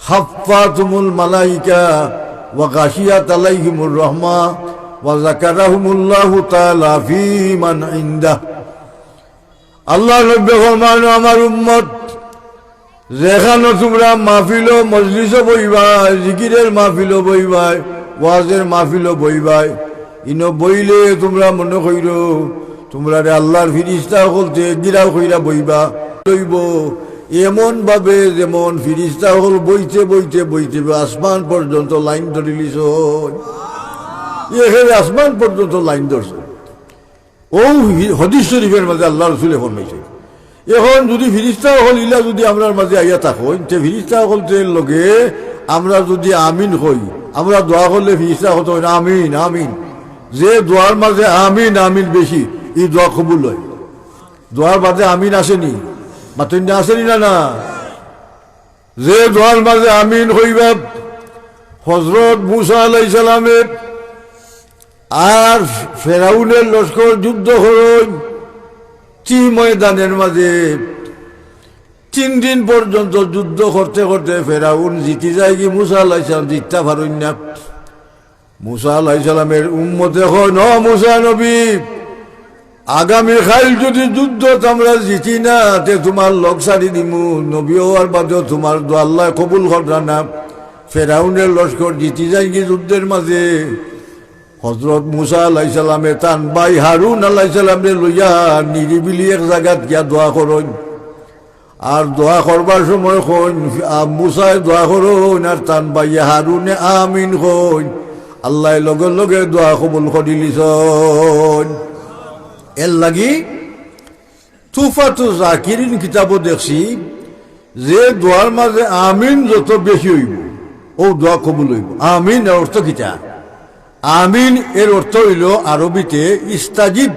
Speaker 4: হাফফাতুমুল মালাইকা ওয়া গাশিয়াত আলাইহিমুর রাহমাহ ওয়া যাকারাহুমুল্লাহু তাআলা ফী মান ইনদাহ। আল্লাহ নবী ফরমান, আমার উম্মত যেখানে তোমরা মাহফিল মজলিস বইবাই, জিকিরের মাহফিল বইবাই, ওয়াজের মাহফিল বইবাই, ইনো বইলে তোমরা মনে কইর তোমরা আল্লাহর ফিরিস্তা হলতে গিরাও কইরা বইবা লইব, এমন ভাবে যেমন ফিরিস্তা হল বইতে বইতে বইতে আসমান পর্যন্ত লাইন ধরে লিছ, এখানে আসমান পর্যন্ত লাইন ধরছে। ও হাদিস শরীফের মাঝে আল্লাহ রাসূল ফরমাইছে, এখন যদি ফিরিস্তা হল ইলা যদি আমরার মাঝে আইয়া থাকো, তে ফিরিস্তা হলতে লগে আমরা যদি আমিন হই, আমরা দোয়া করলে ফিরিস্তা হতো আমিন আমিন। যে দোয়ার মাঝে আমিন আমিন বেশি, এই দোয়া কবুল হয়। দোয়ার মাঝে আমিন আসেনি, মাতন্য আসেনি না? যে দোয়ার মাঝে আমিন হইবা, হযরত মুসা আলাইহিস সালামের আর ফেরাউনের লস্কর যুদ্ধ হল ময়দানের মাঝে 3 দিন পর্যন্ত যুদ্ধ করতে করতে ফেরাউন জিতে যায় কি মুসা আলাইহিস সালাম জিততে পারেন না। মুসা আলাইহিস সালামের উম্মতে হয়, ন মুসা নবী, আগামী কাল যদি যুদ্ধ আমরা জিতি না, তে তোমার লগ সারি দিমু, নবী হওয়ার বাদেও তোমার দোয়া আল্লাহ কবুল করবে না। ফেরাউনের লস্কর জিতে যায় কি যুদ্ধের মাঝে। হযরত মুসা আলাইহিস সালামে তান ভাই হারুন আলাইহিস সালামে লইয়া নিরিবিলি এক জায়গাত গিয়া দোয়া করেন। আর দোয়া করবার সময় কইন মুসায় দোয়া করুন, আর তান ভাই হারুনে আমিন কইন। আল্লাহ লগে লগে দোয়া কবুল করে লিছন। এর লাগি তুফাতু জাকিরিন কিতাবও দেখছি যে দোয়ার মাঝে আমিন যত বেশি হইব, ও দোয়া কবুল হইব। আমিন এর অর্থ কিতা? আমিন এর অর্থ হইল আরবিতে ইস্তাজিব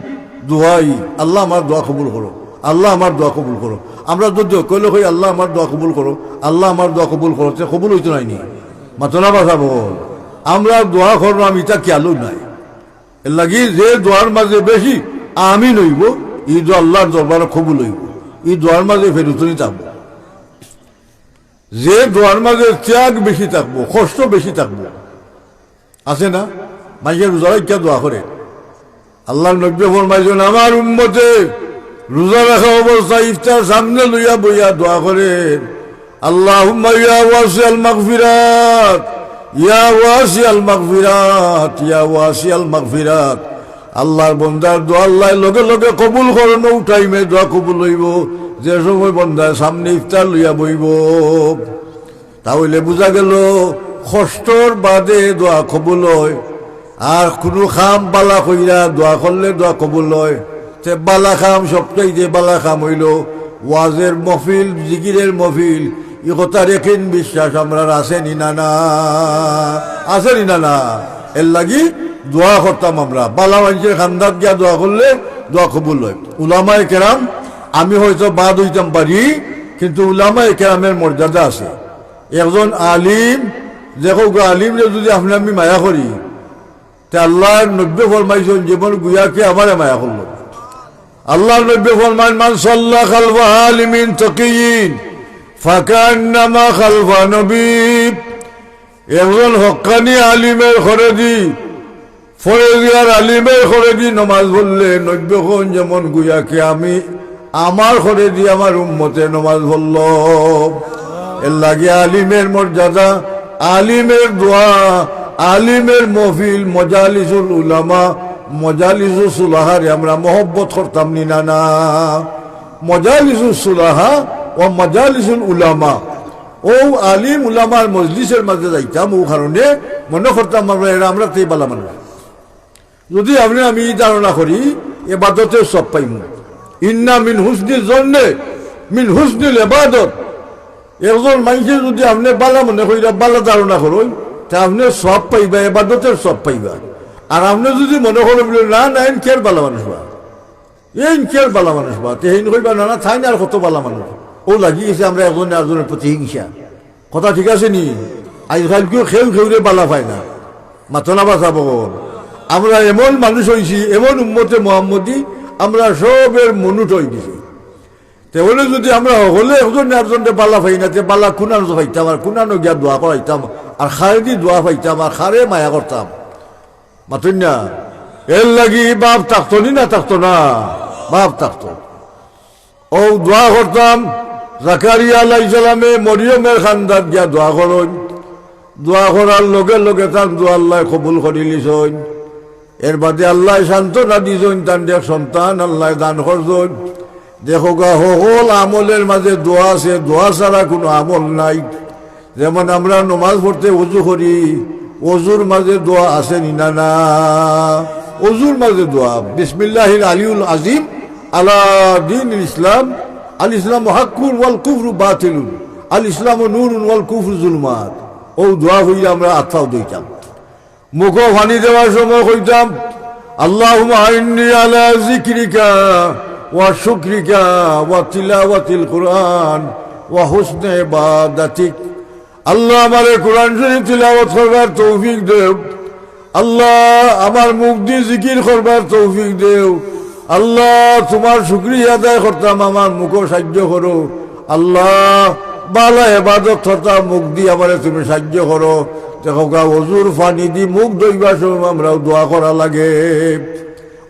Speaker 4: দোয়াই, আল্লাহ আমার দোয়া কবুল করো, আল্লাহ আমার দোয়া কবুল করো। আমরা যদি কইলে কই আল্লাহ আমার দোয়া কবুল করো, আল্লাহ আমার দোয়া কবুল করো, কবুল হইতো নাইনি মাতনা বাসা বল। আমরা দোয়া করবো, আমি তা খেয়ালও নাই। এর লাগি যে দোয়ার মাঝে বেশি আমিন হইব, এই দোয়া আল্লাহর দরবারে কবুল হইব, এই দোয়ার মাঝে ফেরুতনি থাকবো। যে দোয়ার মাঝে ত্যাগ বেশি থাকবো, কষ্ট বেশি থাকবো, আছে না? মাইকে রোজা রাখা দোয়া করে। আল্লাহ নবী ফরমাইছেন, আমার উম্মতে রোজা রাখা অবস্থায় ইফতার সামনে লইয়া বইয়া দোয়া করে, আল্লাহুম্মা ইয়া ওয়াসিআল মাগফিরাত, ইয়া ওয়াসিআল মাগফিরাত, ইয়া ওয়াসিআল মাগফিরাত। আল্লাহর বন্দার দোয়া আল্লাহ লগে লগে কবুল করে, নৌ টাইমে দোয়া কবুল হইব যে সময় বন্দার সামনে ইফতার লইয়া বইব। তাহলে বোঝা গেল কষ্টর বাদে দোয়া কবুল হয়। আর কোনো খাম বালা কইরা দোয়া করলে দোয়া কবুল হয়। তে বালা খাম সবচাইতে বালা খাম হইল ওয়াজের মহফিল, জিকিরের মহফিল। ই কথা রেখেন বিশ্বাস আমরা আছে নি না? আছে নি না? এর লাগি দোয়া করতাম আমরা। বালা মানুষের খান্দাত গিয়া দোয়া করলে দোয়া কবুল হয়। উলামায়ে কেরাম আমি হয়তো বাদ হইতাম পারি, কিন্তু উলামায়ে কেরামের মর্যাদা আছে। একজন আলিম দেখো আলিমরে যদি আমি মায়া করি, তে আল্লাহ নব্বে ফরমাইছেন যেমন গুয়াকে আমারে মায়া করলো। আল্লাহ নব্বে ফরমান মান সাল্লা খালফা আলিমিন তাকিয়িন ফাকান্নামা খালফা নবী। একজন হক্কানি আলিমের ঘরে দি ফরেজিয়ার আলিমের ঘরে দি নমাজ পড়লে নব্বেখন যেমন গুয়াকে আমি আমার ঘরে দি আমার উম্মতে নমাজ পড়ল। এর লাগে আলিমের মর্যাদা, আলিমের দোয়া, আলিমের মহফিল, মজালিসুল উলামা, মজালিসুল সুলাহারে আমরা মহব্বত করতাম নি না না। মজালিসুল সুলাহা ও মজালিসুল উলামা, ও আলিম উলামার মজলিসের মাঝে যাইতাম, ও কারণে মনে করতাম আমরা তেই বালা মানুষ। যদি আমি ধারণা করি এবাদতে সব পাইম। ইন্না মিন হুসনিল জন্নে মিন হুসনিল ইবাদত। একজন মানুষের যদি আপনি বালা মনে করি বালা ধারণা করুন, তা আপনি সব পাইবা, এবাদতের সব পাইবা। আর আপনি যদি মনে করেন না না এন কেয়ার বালা মানুষ বা, এন কেয়ার বালা মানুষ বা, তেহিন কইবা না না থাই না আর কত বালা মানুষ। ও লাগি গেছে আমরা একজনে একজনের প্রতি হিংসা। কথা ঠিক আছে নি? আজকাল কেউ খেউরে বালা পায় না, মাথনা বাসা বগল। আমরা এমন মানুষ হয়েছি, এমন উম্মতে মোহাম্মদী, আমরা সবের মনুট হয়ে গেছি। তাহলে যদি আমরা হলে একজনে বালা পাই না, তে বালা কুনানো পাইতাম, আর কুনানো গিয়া দোয়া করাইতাম, আর খারে দি দোয়া পাইতাম, আর খারে মায়া করতাম। মাতুন না? এর লাগি বাপ থাকতো নি না থাকতো না? বাপ থাকতো। ও দোয়া করতাম, জাকারিয়া আলাইহিস সালামে মরিয়মের খান্দাত গিয়া দোয়া করেন। দোয়া করার লগে লগে তার দোয়া আল্লাহ কবুল করে লিছেন। এর বাদে আল্লাহ সান্ত্বনা দিছেন, তার সন্তান আল্লাহ দান করছেন। দেখো গা সকল আমলের মাঝে দোয়া আছে, দোয়া ছাড়া কোনো আমল নাই। যেমন আমরা নমাজ পড়তে ওযু করি, ওযুর মাঝে দোয়া আছে না না? ওযুর মাঝে দোয়া বিসমিল্লাহিল আলিউল আজিম আলা দীনিল ইসলাম, আল ইসলামু হাক্কুন ওয়াল কুফরু বাতিলুন, আল ইসলামু নূরুন ওয়াল কুফরু যুলমাত। ও দোয়া হইলে আমরা আত্মাও দিতাম। মুখও পানি দেওয়ার সময় কইতাম আল্লাহুম্মা আইন্নি আলা যিকরিকা ওয়া শুকরিকা ওয়া তিলাওয়াতিল কুরআন ওয়া হুসনে ইবাদাতিক। আল্লাহ আমারে কোরআন শরীফ তিলাওয়াত করবার তৌফিক দেও। আল্লাহ আমার মুখ দিয়ে জিকির করবার তৌফিক দেও। আল্লাহ তোমার শুকরিয়া আদায় করতাম, আমার মুখও সাহায্য করো। আল্লাহ বালা ইবাদত করতাম, মুখ দিয়ে আমারে তুমি সাহায্য করো। দেখো গা ওযুর পানি দি মুখ ধুইবার সময় আমরাও দোয়া করা লাগে।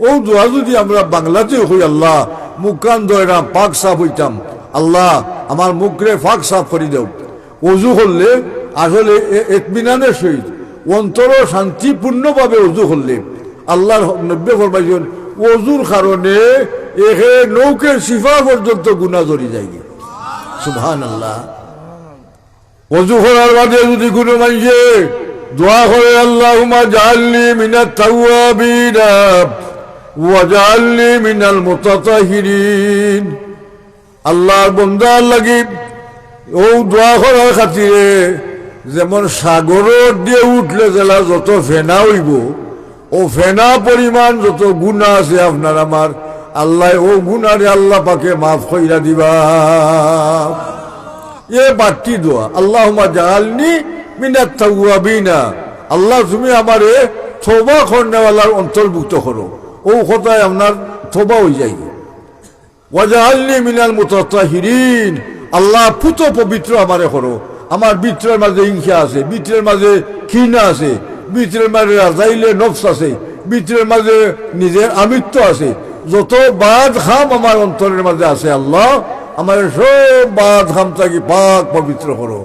Speaker 4: ও দোয়া যদি আমরা বাংলাতে হই, আল্লাহ মুখ কান ধরাম পাক সাফ হইতাম, আল্লাহ আমার মুখরে ফাঁক সাফ করে দেও। ওযু করলে আসলে ইতমিনানের সহিত অন্তর শান্তিপূর্ণভাবে ওযু করলে আল্লাহর নবী ফরমাইছেন ওযুর কারণে এহে নৌকের সিফা পর্যন্ত গুনাহ ধরে যায়। সুবহানাল্লাহ। ওযু করার বাদে যদি কোনো মানুষে দোয়া করে আল্লাহুম্মা জাআলনি মিনাত তাওয়াবিন ওয়া জাআলনি মিনাল মুতাতাহিরিন, আল্লাহর বান্দার লাগি ও দোয়া করার খাতিরে যেমন সাগরের দিয়ে উঠলে জেলা যত ফেনা হইব, ও ফেনা পরিমাণ যত গুনাহ আছে আপনার আমার, আল্লাহ ও গুনারে আল্লাহ পাকে মাফ কইরা দিবা। এ বাড়তি দোয়া আল্লাহুম্মা জাআলনি মিনাত তাওয়াবিনা, আল্লাহ তুমি আমারে তওবা করনেওয়ালার অন্তর্ভুক্ত করো। ও কথায় আপনার তওবা হয়ে যায়। ওয়া জাআলনি মিনাল মুতাতাহিরিন, আল্লাহ পুত পবিত্র আমারে করো। আমার ভিতরের মাঝে হিংসা আছে, ভিতরের মাঝে ঘৃণা আছে, ভিতরের মাঝে রাজাইলে নফস আছে, ভিতরের মাঝে নিজের আমিত্ব আছে, যত বাদ খাম আমার অন্তরের মাঝে আছে, আল্লাহ আমার সব বাদ খাম থাকি পাক পবিত্র করো।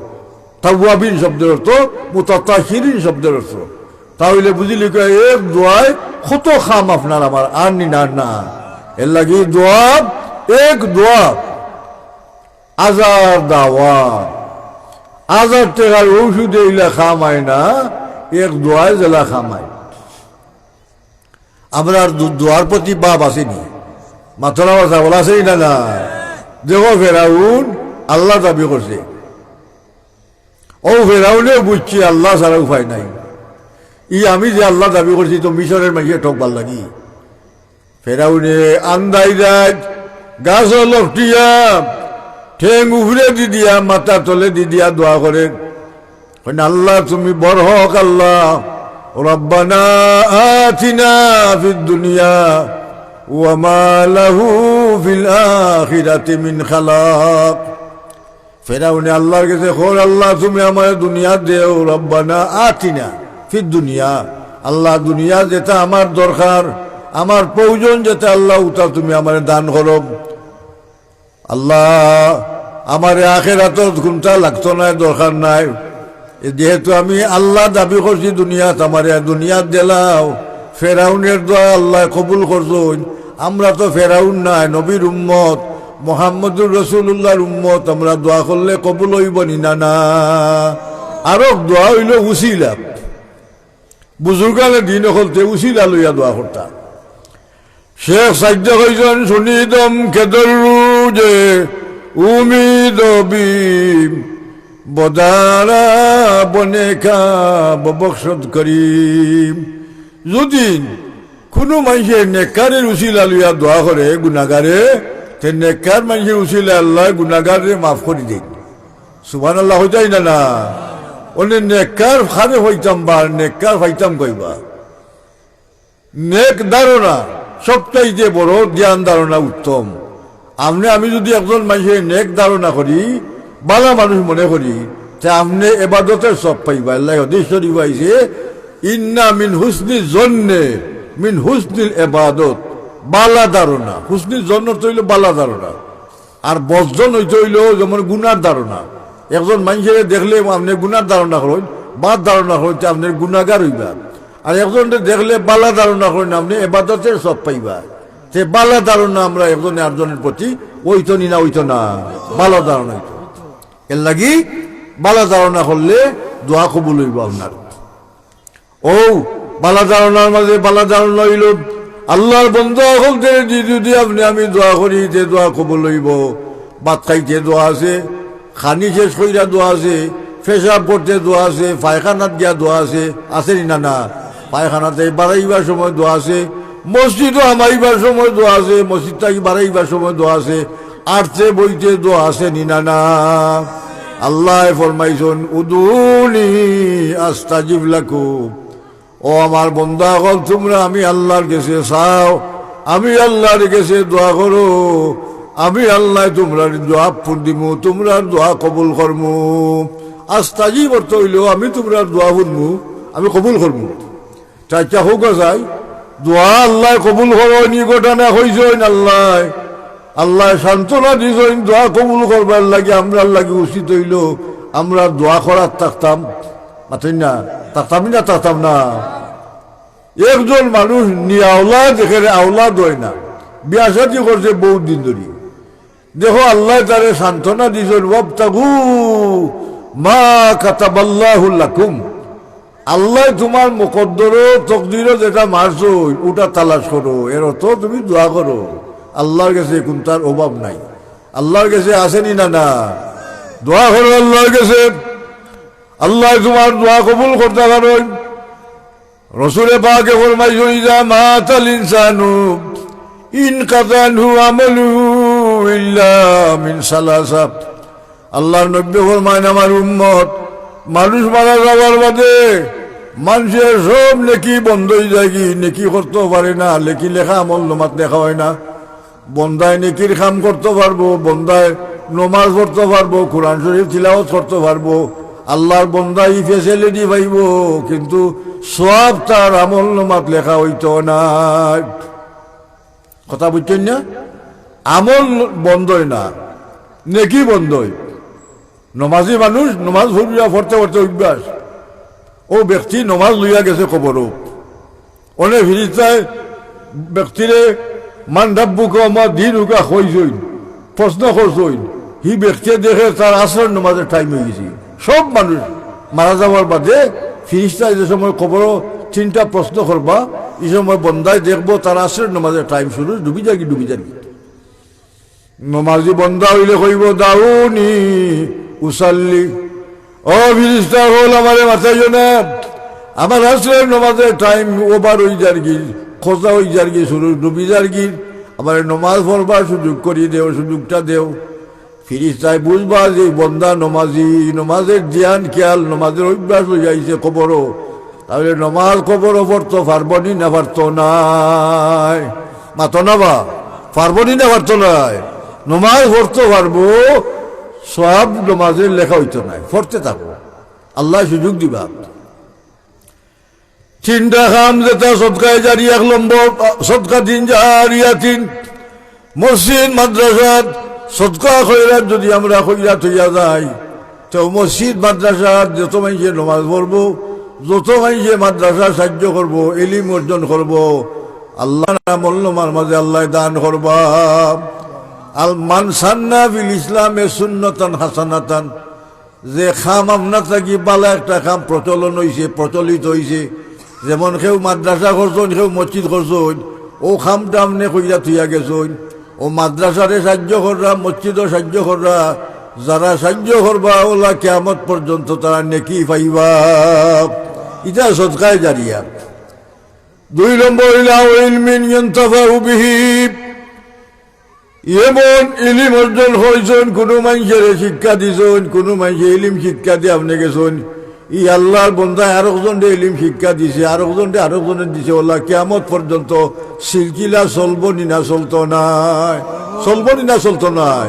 Speaker 4: তাওয়াবিন শব্দের অর্থ মুতাতাহিরিন শব্দের অর্থ। তাহলে বুঝলি এক দোয়ায় কত খাম আপনার আমার আর নি না না। এর লাগি দোয়া এক দোয়া আজার দাওয়া, আজার টেকার ঔষধে ইলা খামায় না, এক দোয়ায় জেলা খামায়। আমরা দোয়ার প্রতি বাপ আসেনি, মাথা বাসা বলা আসেই না না। দেখো ফেরাউন আল্লাহ দাবি করছে, ও ফেরাউনে বুঝছি আল্লাহ ছাড়া উপায় নাই। আমি যে আল্লাহ দাবি করছি তো মিশরের মাঝে ঠকবার লাগি। ফেরাউনে আন্দাই যায় গাছ লকটিয়া ঠেং উফরে দি দিয়া মাথা তলে দি দিয়া দোয়া করে আল্লাহ তুমি বড় হক আল্লাহ রব্বানা আতিনা ফিদ দুনিয়া ওয়া মা লাহু ফিল আখিরাতি মিন খালাক। ফেরাউনে আল্লাহর কাছে খোর আল্লাহ তুমি আমার দুনিয়া দেও রব্বানা আতিনা ফিদ দুনিয়া, আল্লাহ দুনিয়া যেটা আমার দরকার আমার প্রয়োজন যেটা আল্লাহ উতা তুমি আমার দান করো। আল্লাহ আমার আখিরাত কোনটা লাগতো না দরকার নাই, যেহেতু আমি আল্লাহ দাবি করছি দুনিয়াত আমার দুনিয়াত দিলাও। ফেরাউনের দোয়া আল্লাহ কবুল করছেন। আমরা তো ফেরাউন নাই, নবীর উম্মত মুহাম্মদুর রাসূলুল্লাহর উম্মত, আমরা দোয়া করলে কবুল হইব নি না? না, আরো দোয়া হইল উসিলা। বুজুর্গানে দিন হলতে উসিলা লইয়া দোয়া করতাম। শেখ সাজ্য হইছেন শুনিদম কেদরু যে উমিদ বিম বদারা বনে কা ববখশদ করিম। যদি কোনো মানুষের নেককারের উসিলা লইয়া দোয়া করে গুনাহগারে, তে নেককার মানুষের উসিলা আল্লাহ গুনাহগারে মাফ করে দিন। সুবহানাল্লাহ হইতাই না না? ওনে নেককার খারে হইতাম বা নেককার হইতাম কইবা। নেক ধারণা সবচাইতে বড়, জ্ঞান ধারণা উত্তম। আমি যদি একজন মানুষের নেক ধারণা করি, বালা মানুষ মনে করি, তা আপনি এবাদতের সব পাইবা। আল্লাহ হাদিস শরীফ আইছে ইন্না মিন হুসনি জন্নে মিন হুসনিল ইবাদত। বালা ধারণা, হুসনিল জন্ন হইল বালা ধারণা, আর বজ্জন হইতে হইল যেমন গুনার ধারণা। একজন মানুষের দেখলে আপনি গুনার ধারণা করেন, বাদ ধারণা করেন, আপনার গুনাগার হইবা। আর একজনকে দেখলে বালা ধারণা করেন, আপনি এবাদতের সব পাইবা। সে বালা ধারণা আমরা একজনে আরেকজনের প্রতি ওইতো নি না, ওইতো না, বালা ধারণা হইতো। এর লাগি বালা ধারণা করলে দোয়া কবুল হইব আপনার। ও বালা ধারণার মাঝে বালা ধারণা হইল আল্লাহর বন্ধু হলতে যদি আপনি আমি দোয়া করি তে দোয়া কবুল হইব। ভাত খাইতে দোয়া আছে, খানি শেষ কইরা দোয়া আছে, পেশাব করতে দোয়া আছে, পায়খানাত গিয়া দোয়া আছে, আছে নি না? না, পায়খানাতে বাড়াইবার সময় দোয়া আছে, মসজিদও আমাইবার সময় দোয়া আছে, মসজিদ থাকি বাড়াইবার সময় দোয়া আছে, আটতে বইতে দোয়া আছে নি না? না, আল্লাহ ফরমাইছেন উদুনি আস্তাজিব লাকুম। ও আমার বন্দা হল তোমরা আমি আল্লাহর কাছে চাও, আমি আল্লাহর কাছে দোয়া করো, আমি আল্লাহ তোমরা জবাব দিমু, তোমরা দোয়া কবুল করমু। আস্তাজিব অর্থ হইল আমি তোমরা দোয়া শুনমু, আমি কবুল করমু। চাইটা হোক যায় দোয়া আল্লাহ কবুল করো নি ঘটনা হইছেন আল্লাহ আল্লাহ সান্ত্বনা দিছেন দোয়া কবুল করবার লাগে। আমরা লাগে উচিত হইল আমরা দোয়া করার থাকতাম, মাতেন না থাকতাম না। একজন মানুষ নিয়ে আওলাদ এখানে আওলাদ হয় না, বিয়া শাদী করছে বহুত দিন ধরে। দেখো আল্লাহ তারে সান্ত্বনা দিছেন ওয়াবতাগু মা কাতাবাল্লাহু লাকুম। আল্লাহ তোমার মুকদ্দর তকদির যেটা মারছো ওটা তালাশ করো, এর অর্থ তুমি দোয়া করো। আল্লাহর কাছে কোনটার অভাব নাই, আল্লাহর কাছে আসেনি না? না, দোয়া করো আল্লাহর কাছে, আল্লাহ তোমার দোয়া কবুল করতে পারেন। রসুলে পাকে ফরমাইছো ইজা মাতাল ইনসানু ইন কাতানহু আমালুহু ইল্লা মিন সালাসা। আল্লাহর নবী ফরমায় আমার উম্মত মানুষ মারা যাওয়ার বাদে মানুষের সব নেকি বন্ধ হয়ে যায়, কি নেকি করতে পারে না, লেখি লেখা আমল নমাজ লেখা হয় না। বন্দায় নেকির কাম করতে পারবো, বন্দায় নমাজ পড়তে পারবো, কোরআন শরীফ তিলাওয়াত করতে পারবো, আল্লাহর বন্দায় ফেসিলিটি পাইব, কিন্তু সব তার আমল নমাজ লেখা হইতো না। কথা বুঝছেন না? আমল বন্ধই না, নেকি বন্ধই। নমাজি মানুষ নমাজ পড়তে পড়তে অভ্যাস, ও ব্যক্তি নমাজ লইয়া গেছে কবরও। অনেক ফিরিস্তায় ব্যক্তিরে মান রাব্বুকা মা দীনুকা কইছইন, প্রশ্ন করছইন, হি ব্যক্তি দেখে তার আসর নমাজের টাইম হয়ে গেছে। সব মানুষ মারা যাওয়ার বাদে ফিরিস্তায় যে সময় কবরও তিনটা প্রশ্ন করবা, এই সময় বন্দায় দেখবো তার আসর নমাজের টাইম শুরু, ডুবি যাবি। নমাজি বন্দা হইলে কইব দাউনি উসাল্লি। ও ফিরিস্তা হল আমার মাথায় জনাব, আমার আসরের নমাজের টাইম ওভার হয়ে যার গির, খোঁজা হয়ে যার গিয়ে শুরু, ডুবি যার গির, আবার নমাজ পড়বার সুযোগ করি দেও, সুযোগটা দেও। ফিরিস্তায় বুঝবা যে বন্দা নমাজি, নমাজের জ্ঞান খেয়াল, নমাজের অভ্যাস হয়ে যাইছে কবরও, তাহলে নমাজ কবরও পড়তো পারবনি না পারতো নাই, মাতো না বা পারবনি না পারতো নাই, নমাজ পড়তে পারবো, সব নমাজের লেখা হইতো নাই, পড়তে থাকো, আল্লাহ সুযোগ দিবা। তিনটা কাম যেটা সদকায় জারি, 1 নম্বর সদকা দিন জারিয়াতিন, মসজিদ মাদ্রাসাত সদকা খয়রাত যদি আমরা খয়রাত হইয়া যাই, তো মসজিদ মাদ্রাসাত যত মানুষে নমাজ পড়বো, যত মানুষে মাদ্রাসা সাহায্য করবো, ইলম অর্জন করবো, আল্লাহ মল্লমার মাঝে আল্লাহ দান করবা। আল মান সান্না ফিল ইসলামে সুন্নতান হাসানাতান, যে খাম আপনার থাকি বালা একটা খাম প্রচলন হয়েছে, প্রচলিত হয়েছে, যেমন কেউ মাদ্রাসা করছেন, কেউ মসজিদ করছেন, ও খামটা আপনি কইরা থইয়া গেছেন, ও মাদ্রাসারে সাহায্য কররা, মসজিদও সাহায্য কররা, যারা সাহায্য করবা ওলা কিয়ামত পর্যন্ত তারা নেকি পাইবা। এটা সদকায়ে জারিয়া। 2 নম্বর ইলমিন ইনতাফাউ বিহি, এমন ইলিম অর্জন হয়েছেন, কোনো মানুষের শিক্ষা দিয়েছেন, কোনো মানুষের ইলিম শিক্ষা দিয়ে আপনি গেছেন, ই আল্লাহর বন্ধায় আরেকজনকে ইলিম শিক্ষা দিছে, আরেকজনকে আরেকজনের দিছে, ওলা কিয়ামত পর্যন্ত সিলসিলা চলবো নি না চলতো নাই, চলবো নি না চলতো নাই,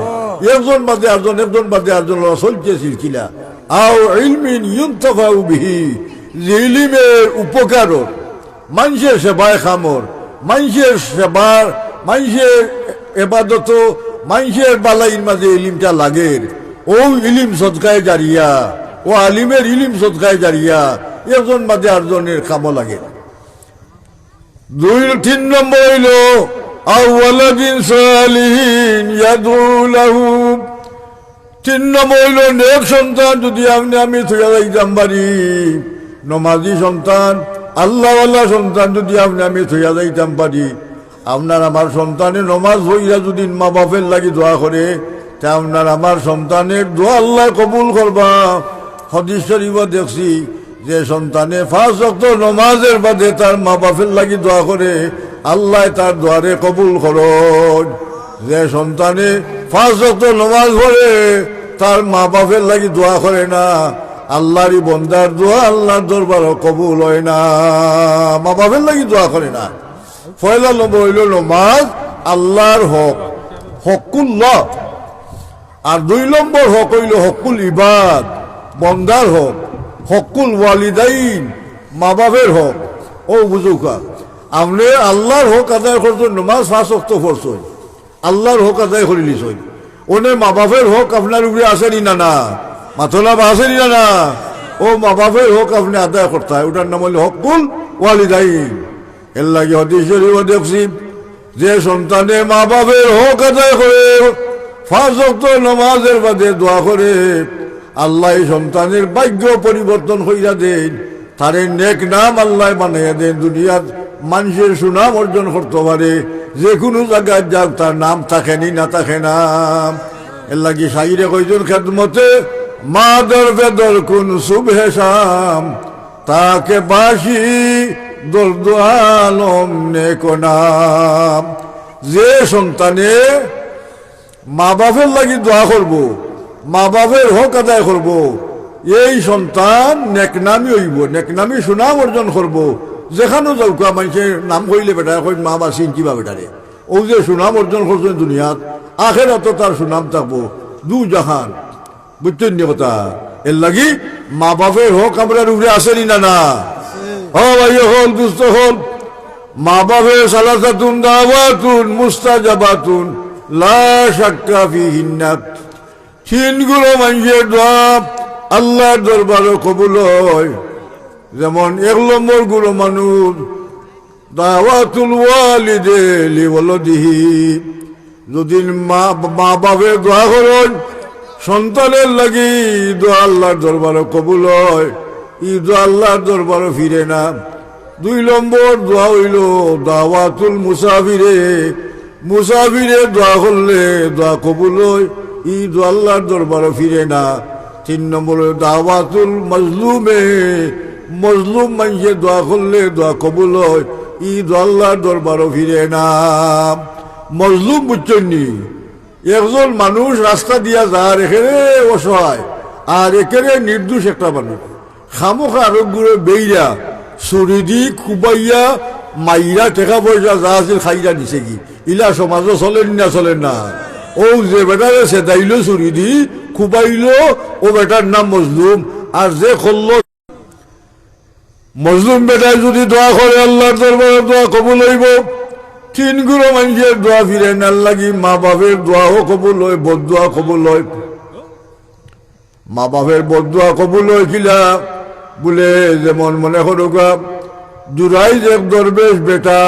Speaker 4: একজন বাদে আরেকজন, একজন বাদে আরেকজন চলছে সিলসিলা। আও ইলমিন ইউনতাফাউ বিহি, যে ইলিমের উপকার মানুষের সেবায় খামর, মানুষের সেবার, মানুষের এবাদত, মানুষের বালাইন মাঝে ইলিমটা লাগে, ও ইলিম সদকায়ে জারিয়া, ও আলিমের ইলিম সদকায়ে জারিয়া, একজন বাদে আরেকজনের কামও লাগে। 3 নম্বর হইল আওয়ালাদিন সালিহিন ইয়াদউ লাহু, 3 নম্বর হইল নেক সন্তান যদি আমি থইয়া যাইতাম পারি, নমাজি সন্তান, আল্লাহওয়ালা সন্তান যদি আমি থইয়া যাইতাম পারি, আপনার আমার সন্তানের নমাজ হইয়া যদি মা বাপের লাগি দোয়া করে, তা আপনার আমার সন্তানের দোয়া আল্লাহ কবুল করবা। হাদিস শরীফে দেখছি যে সন্তানে 5 ওয়াক্ত নমাজের বাদে তার মা বাপের লাগি দোয়া করে, আল্লাহ তার দোয়ারে কবুল করন। যে সন্তানে 5 ওয়াক্ত নমাজ পড়ে তার মা বাপের লাগি দোয়া করে না, আল্লাহরই বন্দার দোয়া আল্লাহর দরবারে কবুল হয় না, মা বাপের লাগি দোয়া করে না। পয়লা নম্বর হইল নমাজ আল্লাহর হক, হকুল্লাহ। আর 2 নম্বর হক হইল হকুল ইবাদ, বন্দার হক, হকুল ওয়ালিদাইন, মা বাপের হক। ও বুঝুকা, আপনি আল্লাহর হক আদায় করছেন, নমাজ 5 ওয়াক্ত পড়ছেন, আল্লাহর হক আদায় করে নিছেন, ওনে মা বাপের হক আপনার উপরে আসেনি না, না মাথলা আসেনি না, না ও মা বাপের হক আপনি আদায় করতে হয়, ওটার নাম হল হকুল ওয়ালিদাইন। এর লাগে হাদিস শরীফে দেখছি যে সন্তানে মা বাপের হক আদায় করে, 5 ওয়াক্ত নামাজের বাদে দোয়া করে, আল্লাহ সন্তানের ভাগ্য পরিবর্তন হইয়া দেন, তারে নেক নাম আল্লাহ বানাইয়া দেন, দুনিয়ার মানুষের সুনাম অর্জন করতে পারে, যে কোনো জায়গায় যাক তার নাম থাকেনি না থাকে না। এর লাগে শাইরে কইজন খেদমতে মা দর বেদর কোন সুবহে শাম, তাকে বাসি দর্দ আলম নেক নাম। যে সন্তানে মা বাপের লাগি দোয়া করব, মা বাপের হক আদায় করব, এই সন্তান নেকনামি হইব, নেকনামি সুনাম অর্জন করব। যেখানেও যাওকা মানুষের নাম কইলে বেটা কই মা বা চিনকিবা বেটারে, ও যে সুনাম অর্জন করছেন দুনিয়াত, আখেরাত তার সুনাম থাকবো 2 জাহান। বুঝছেন নি কথা? এর লাগি মা বাপের হক আমরা উপরে আসেনি না, না ও ভাই হল দুস্থ হল, মা বাপের সালাসাতুন দাওয়াতুন মুস্তাজাবাতুন লা শাক্কা ফিহিন্না, 3 গুলো মানুষের দোয়া আল্লাহর দরবারে কবুল হয়। যেমন 1 নম্বর গুলো মানুষ দাওয়াতুল ওয়ালিদে লিওয়ালিদিহি, যদি মা বাপের দোয়া করেন সন্তানের লাগি, দোয়া আল্লাহর দরবারে কবুল হয়, ই দোয়া আল্লাহর দরবারে ফিরে না। 2 নম্বর দোয়া হইল দাওয়াতুল মুসাফিরে, মুসাফিরে দোয়া করলে দোয়া কবুল হয়, ই দোয়া আল্লাহর দরবারে ফিরে না। 3 নম্বর দাওয়াতুল মজলুমে, মজলুম মানুষের দোয়া করলে দোয়া কবুল হয়, ই দোয়া আল্লাহর দরবারে ফিরে না। মজলুম বুঝছেন নি, একজন মানুষ রাস্তা দিয়া যার এখানে অসহায় আর এখানে নির্দোষ একটা মানুষ খামোখা আরোগ্যে বেইরা চুরি দি কুবাইয়া মাইরা টেকা পয়সা যা আছে খাইরা দিছে কি ইলা সমাজও চলেন না চলেন না। ও যে বেটারে সেদাইল চুরি দি কুবাইল ও বেটার নাম মজলুম, আর যে করল মজলুম বেটায় যদি দোয়া করে আল্লাহর দরবারে দোয়া কবুল হইব। তিন গুরু মানুষের দোয়া ফিরে না লাগি, মা বাপের দোয়াও কবুল হয়, বদুয়া কবুল হয়। মা বাপের বদুয়া কবুল হয় কিলা বলে, যেমন মনে করুকা জুরাই যে দরবেশ বেটা,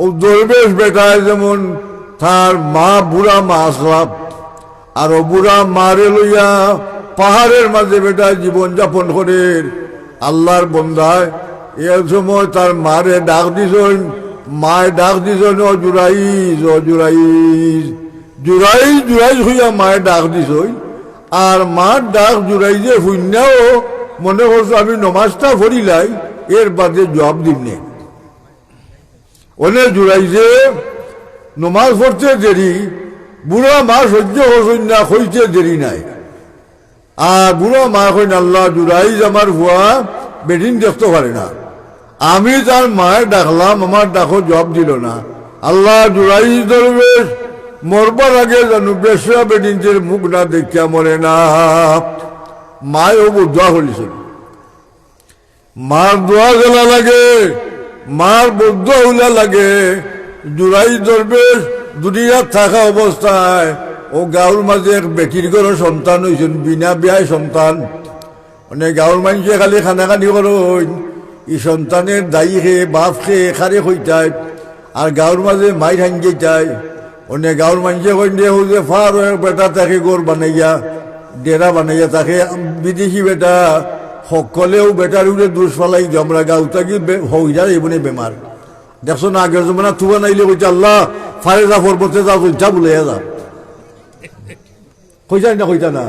Speaker 4: ও দরবেশ বেটায় যেমন তার মা বুড়া মা আসলাম, আর ও বুড়া মারে লইয়া পাহাড়ের মাঝে বেটা জীবন যাপন করে। আল্লাহর বন্দায় এর সময় তার মারে ডাক দিছেন, মায় ডাক দিছেন ও জুরাইজ ও জুরাইজ, জুরাইজ জুরাইজ হইয়া মায় ডাক দিছেন। আর মার ডাক জুরাইজে শূন্যও মনে করছো আমি নমাজটা পড়িলাই এর বাদে জবাব দিমনে। ওনে জুরাইজে নমাজ পড়তে দেরি, বুড়া মা সহ্য করছেন না, হইতে দেরি নাই। আর বুড়া মা কইন আল্লাহ জুরাইজ আমার ভুয়া বেদিন দেখতে পারে না, আমি তার মায়ের ডাকলাম, আমার ডাকো জবাব দিল না। আল্লাহ জুরাইজ দরবেশ মরবার আগে জানু বেশা বেদিনদের মুখ না দেখিয়া মরে না। মায়ও দোয়া করেছেন, মার দোয়া গেলা লাগে, মার বদুয়া হইলা লাগে। জুরাইজ দরবেশ দুনিয়ার থাকা অবস্থায় ও গাঁর মাঝে এক বেটির ঘরের সন্তান হয়েছেন, বিনা বিয়ায় সন্তান। মানে গাঁর মানুষে খালি খানাখানি করেন, এই সন্তানের দায়ী খেয়ে বাপ খেয়ে খারে হইতায়, আর গাঁর মাঝে মাই ভাঙ্গে যায়। অনেক গাঁর মানুষে কইন যে ফার বেটা তাকে গোর বানাইয়া ডেরা বানাইয়া তাকে বিদেশি বেটা সকলেও বেটার উঠে দোষ ফালাই আমরা গাঁও থাকি হইয়া এমনি বেমার। দেখছো না আগের জমানা তুবা নাইলে কইছে আল্লাহ ফারে যা পর্বতে যা যা বলে যা কইতাই না, কইতা না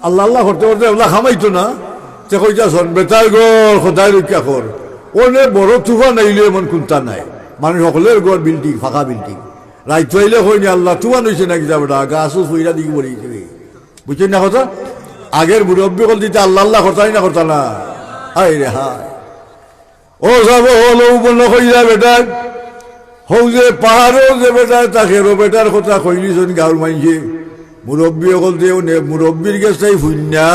Speaker 4: আল্লাহ আল্লাহ করতে করতে ওগুলা খামাইতো না। তে কইতা শোন বেটার ঘর সদায় রক্ষা কর, ওনে বড় তুফা নাইলে এমন কোনটা নাই। মানুষ সকলের ঘর বিল্ডিং ফাঁকা বিল্ডিং, রাইত হইলে কইনি আল্লাহ তুফান হয়েছে নাকি যাবে না গাছও ফুইরা দিকে পড়েছে, বুঝছেন না কথা। আগের মুরব্বী কল দিতে আল্লাহ আল্লাহ করতাই না করতা না। হাই রে হাই, ও সব হলো বন্য কইরা বেটার হৌ যে পাহাড়েও যে বেটার তাকেরও বেটার কথা কইলিছেন গাঁর মাইছে। মুরব্বী হলতে মুরব্বীর গেছে ফুন্যা,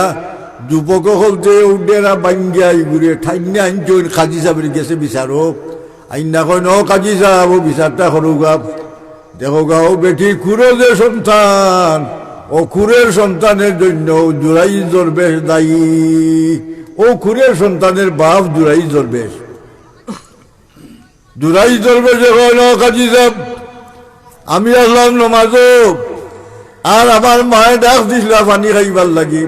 Speaker 4: যুবক হলতে উডেরা বাঙ্গিয়া ঘুরে ঠাইনা আনছেন কাজী সাহেবের গেছে বিচারক। আইনা কয় ন কাজী সাহেব ও বিচারটা করো গাপ, দেখো গাও বেটির খুঁড়ো যে সন্তান, ও খুঁড়ের সন্তানের জন্য জুরাইজ দরবেশ দায়ী। ও খুঁড়ের সন্তানের বাপ জুরাইজ দরবেশ। জুরাইজ দরবেশে কয় ন কাজী সাহেব আমি আসলাম নমাজো, আর আমার মায়ে ডাক দিছিল পানি খাইবার লাগি,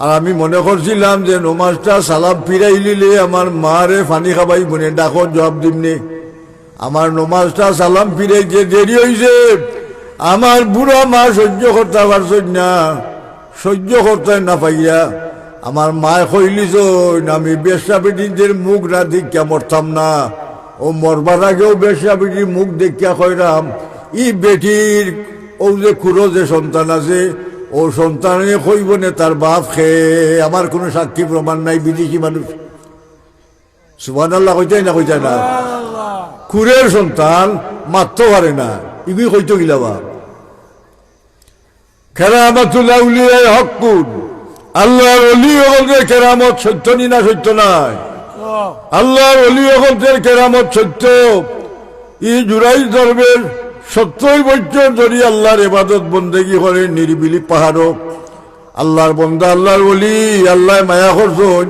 Speaker 4: আর আমি মনে করছিলাম যে নমাজটা সালাম ফিরাই লিলে আমার মারে পানি খাবাই বনে ডাকর জবাব দিমনে। আমার নমাজটা সালাম ফিরাই যে দেরি হয়েছে, আমার বুড়া মা সহ্য করতে পারছেন না, সহ্য করতে না পাইয়া আমার মায় কইলিছ আমি বেশ্যা বেটিদের মুখ না দেখিয়া মরতাম না। ও মরবার আগেও বেশ্যা বেটির মুখ দেখিয়া কইরাম ই বেটির ও যে খুঁড়ো যে সন্তান আছে ও সন্তানে কইব না তার বাপ খেয়ে, আমার কোনো সাক্ষী প্রমাণ নাই, বিদেশি মানুষ। সুবহানাল্লাহ কইতাই না, কইতাই না। খুঁড়ের সন্তান মারতে পারে না, ইবি কইতো গিলা বাপ। কেরামাতুল আউলিয়ায়ে হকুন, আল্লাহর ওলি হকদের কেরামত সত্য নি না সত্য নাই? আল্লাহর ওলি হকদের কেরামত সত্য। ই জুরাইজ দরবেশ 70 বছর ধরে আল্লাহর ইবাদত বন্দেগি করে নিরিবিলি পাহাড়। আল্লাহর বন্দা আল্লাহর ওলি, আল্লাহ মায়া করছেন,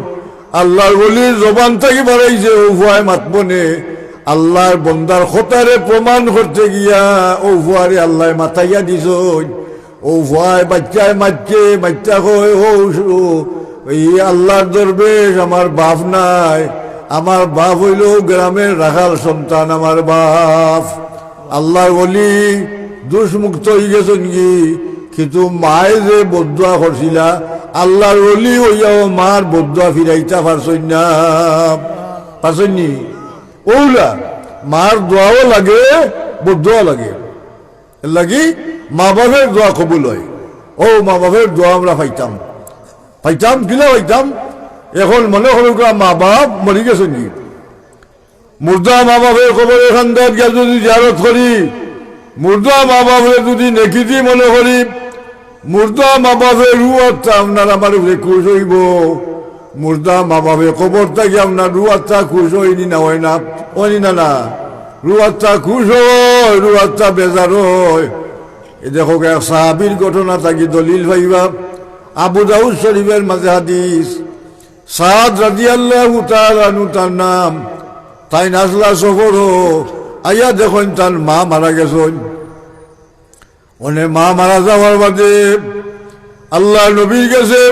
Speaker 4: আল্লাহর ওলির জবান থেকে বাড়াইছে ও ভুয়ায় মাতবনে। আল্লাহর বন্দার খতারে প্রমাণ করতে গিয়া ও ভুয়ারে আল্লাহ মাতাইয়া দিছেন। ও ভুয়ায় বাচ্চায় মারছে, বাচ্চা কয় ও এই আল্লাহর দরবেশ আমার বাপ নাই, আমার বাপ হইল গ্রামের রাখাল সন্তান, আমার বাপ। আল্লাহর ওলি দুষ্মুক্ত হয়ে গেছেন কি, কিন্তু মায়ে যে বদুয়া করছিলা আল্লাহর ওলি হইয়াও মার বদুয়া ফিরাইতা পারছই না, পারছই নি? ওলা মার দোয়াও লাগে দোয়া লাগে, এর লাগি মা বাপের দোয়া কবুল হয়। ও মা বাপের দোয়া আমরা পাইতাম কিলা পাইতাম। এখন মনে হল মা বাপ মরি গেছে নি, মুর্দা মা বাপের কবরে খান্দাত গিয়া যদি জিয়ারত করি, মুর্দা মা বাপের যদি নেকি দি মনে করি, মুর্দা মা বাপের রু আত্মা আপনার আমার উপরে খুশ হইব। মুর্দা মা বাপের কবর থাকি আপনার রু আত্মা খুশ হয়নি না, হয় না, হয়নি না না, রু আত্মা খুশ হয়, রু আত্মা বেজার হয়। এ দেখো এক সাহাবীর ঘটনা থাকি দলিল ভাইবা, আবু দাউদ শরীফের মাঝে হাদিস, সাদ রাদিয়াল্লাহু তাআলা আনহু তার নাম, তাই নাজলা সফর আইয়া দেখুন তার মা মারা গেছেন। অনেক মা মারা যাওয়ার বাদে আল্লাহ নবীর গেছে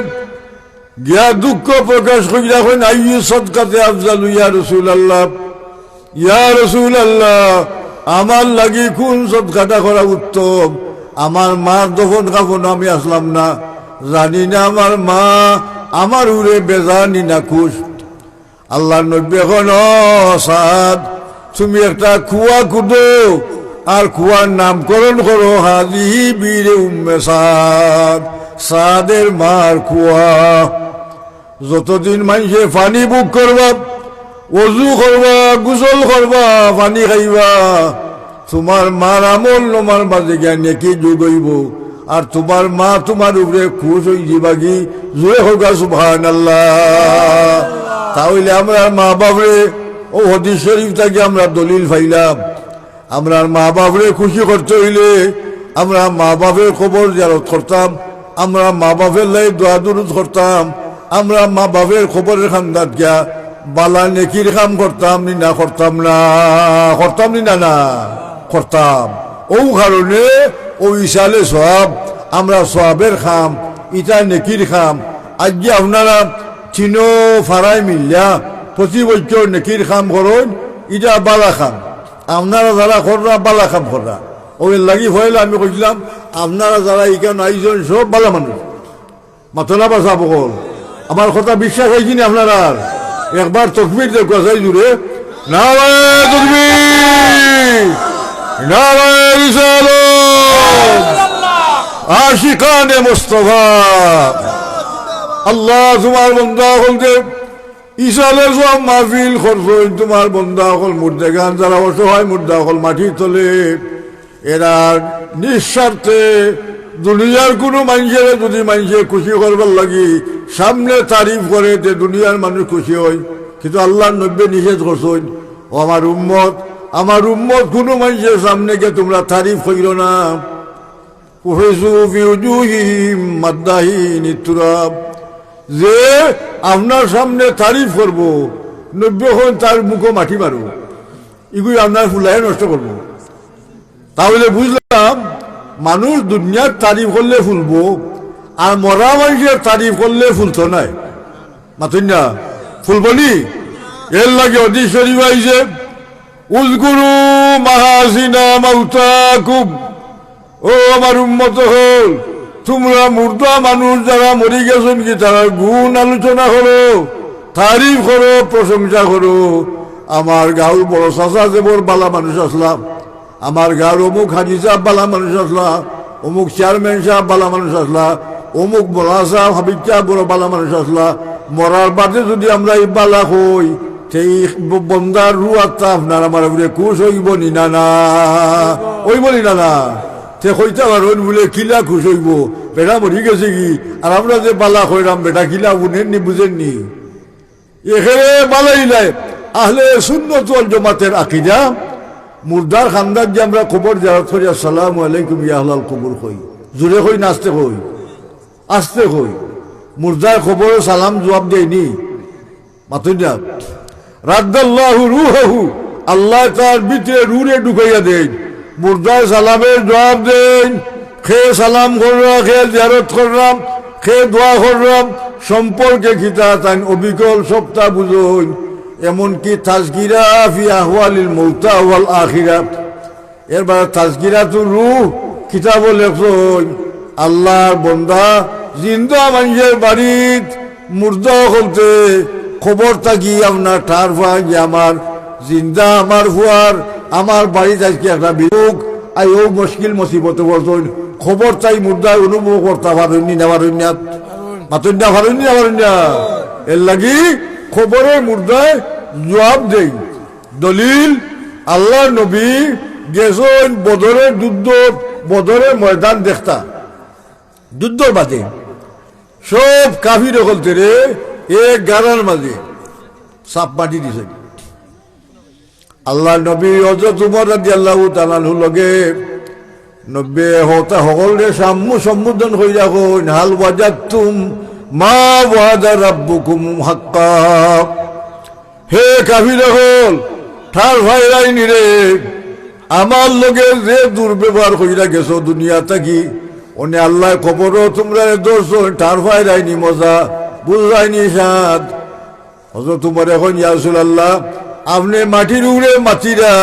Speaker 4: গিয়া দুঃখ প্রকাশ করি রাখেন, আইয়ু সদকাতে আফজালু ইয়া রাসূলুল্লাহ, ইয়া রাসূলুল্লাহ আমার লাগি কোন সদকাটা করা উত্তম। আমার মার দফন কাফন আমি আসলাম না, জানি না আমার মা আমার উড়ে বেজানি না খুশ। আল্লাহ নবী এখন সাদ তুমি একটা কুয়া কুদো আর কুয়ার নামকরণ করো, হাজিহি বীরে উম্মে সাদ, সাদের মার কুয়া। যতদিন মানুষে পানি বুক করবা, ওযু করবা, গোসল করবা, পানি খাইবা, তোমার মার আমল তোমার মাঝে জ্ঞান নেকি যোগ হইব, আর তোমার মা তোমার উপরে খুশ হয়ে যাবাগি। জোরে হোক সুবহানাল্লাহ। তাহলে আমরা মা বাপরে ও হাদিস শরীফ থেকে আমরা দলিল পাইলাম, আমরা মা বাপরে খুশি করতে হইলে আমরা মা বাপের খবর জিয়ারত করতাম, আমরা মা বাপের লাই দোয়া দুরুদ করতাম, আমরা মা বাপের খবরের খান্দাত গিয়া বালা নেকির কাম করতাম নি না, করতাম না, করতাম নি না, না করতাম। ও কারণে ও ইসালে সব আমরা সবের খাম, ইটা নেকির খাম। আজকে আপনারা চিনো ফারাই মিল্লা প্রতি বছর নেকির খাম করুন, ইটা বালা খাম। আপনারা যারা কররা বালা খাম কররা, ওই লাগি হইলে আমি কইলাম আপনারা যারা এখানে আইজন সব বালা মানুষ, মাথলা বাসা বকল। আমার কথা বিশ্বাস হয়েছি না আপনারা? একবার তকবীর দেখো যাই জুড়ে, নারায়ে তাকবীর, নারায়ে রিসালাত, আশিকানে মুস্তাফা। আল্লাহ তোমার বন্দা হলকে ইসালে সব মাহফিল করছেন, তোমার বন্দা হল মুর্দে গান যারা অসহায় মুর্দা হল মাটির তলে, এরা নিঃস্বার্থে দুনিয়ার কোনো মানুষের যদি মানুষের খুশি করবার লাগি সামনে তারিফ করে যে দুনিয়ার মানুষ খুশি হয়, কিন্তু আল্লাহ নব্বে নিষেধ করছেন, ও আমার উম্মত কোনো মানুষের সামনে গিয়ে তোমরা তারিফ করিল না। যে আপনার সামনে তারিফ করব, নব্বই তার মুখো মাটি মারো, এগুলি আপনার ফুলাই নষ্ট করবো। তাহলে বুঝলাম মানুষ দুনিয়ার তারিফ করলে ফুলবো, আর মরা মানুষের তারিফ করলে ফুলতো নাই, মাতুন না, ফুলবনি। এর লাগে অতি শরীফ আইছে, উযকুরু মাহাসিনা মাউতাকুম, ও আমার উম্মত হল তোমরা মুর্দা মানুষ যারা মরে গেছেন কি তারা গুণ আলোচনা করো, তারিফ করো, প্রশংসা করো। আমার গাঁর বড় চাচা যে বড় বালা মানুষ আসলাম, আমার গাঁর অমুক হাজি সাহেব বালা মানুষ আসলা, অমুক চেয়ারম্যান সাহেব বালা মানুষ আসলা, অমুক বলা সাহেব হাবিব সাহেব বড় বালা মানুষ আসলা। মরার বাদে যদি আমরা এই বালা হই, সেই বন্দার রু আত্মা আপনার আমার উপরে খুশ হইব নি না, না ওই বলি না, না সে কইতে পারেন বলে কিলা খুশ হইব, বেটা মরি গেছে কি, আর আমরা যে বালা হইলাম বেটা কিলা বুঝেননি, বুঝেননি। এখানে বালাই নাই আহলে সুন্নাত ওয়াল জামাতের আকীদা। মুর্দার খানদার যে আমরা কবর জিয়ারত করি, আসসালামু আলাইকুম ইয়া আহলাল কবর কই, জোরে কই না আস্তে কই? আস্তে কই। মুর্দার খবর সালাম জবাব দেয়নি, মাতুন না। রাদ্দাল্লাহু রূহাহু, আল্লাহ তার ভিতরে রুরে ঢুকাইয়া দেন, মুর্দার সালামের জবাব দেন। খেয়ে সালাম করলাম, খেয়ে জিয়ারত করলাম, খেয়ে দোয়া করলাম, সম্পর্কে খিতা তাই অবিকল সপ্তাহ বুঝুন। এমনকি তাজকিরা ফি আহওয়ালিল মৌতা ওয়াল আখিরা, এরবার তাজকিরাতুর রূহ কিতাব লেখছেন আল্লাহর বন্দা জিন্দা মানুষের বাড়িত মুর্দা হলতে খবর থাকি আপনার ঠার ভাই যে আমার জিন্দা আমার ফুয়ার আমার বাড়িতে আজকে একটা বিরোগ আই ও মুশকিল মুসিবতে বলতেন খবর চাই মুর্দায় অনুভব করতে পারেননি না পারেননি মাতুন না পারেননি না পারেন না এর লাগি খবরের মুর্দায় জবাব দেই দলিল আল্লাহ নবী গেছেন বদরের যুদ্ধ বদরের ময়দান দেখতা যুদ্ধর বাদে সব কাফির হলতে রে এক গারার মাঝে সাপ মাটি দিছে আল্লাহ নবী হযরত উমর রাদিয়াল্লাহু তাআলা লগে নব্বে হতা সকলে সম্বোধন কইরা কইন হাল ওয়াজাতুম মা ওয়াদা রাব্বুকুম হাক্কা হে কাফির হল ঠার ভাইরাই নিরে আমার লগে যে দুর্ব্যবহার কইরা গেছো দুনিয়া থাকি ওনে আল্লাহ খবরও তোমরা দোষ ঠার ভাইরাইনি মজা বুঝাইনি সাদ হযরত উমর এখন ইয়া রাসূলুল্লাহ আপনি মাটির উড়ে মাটিরা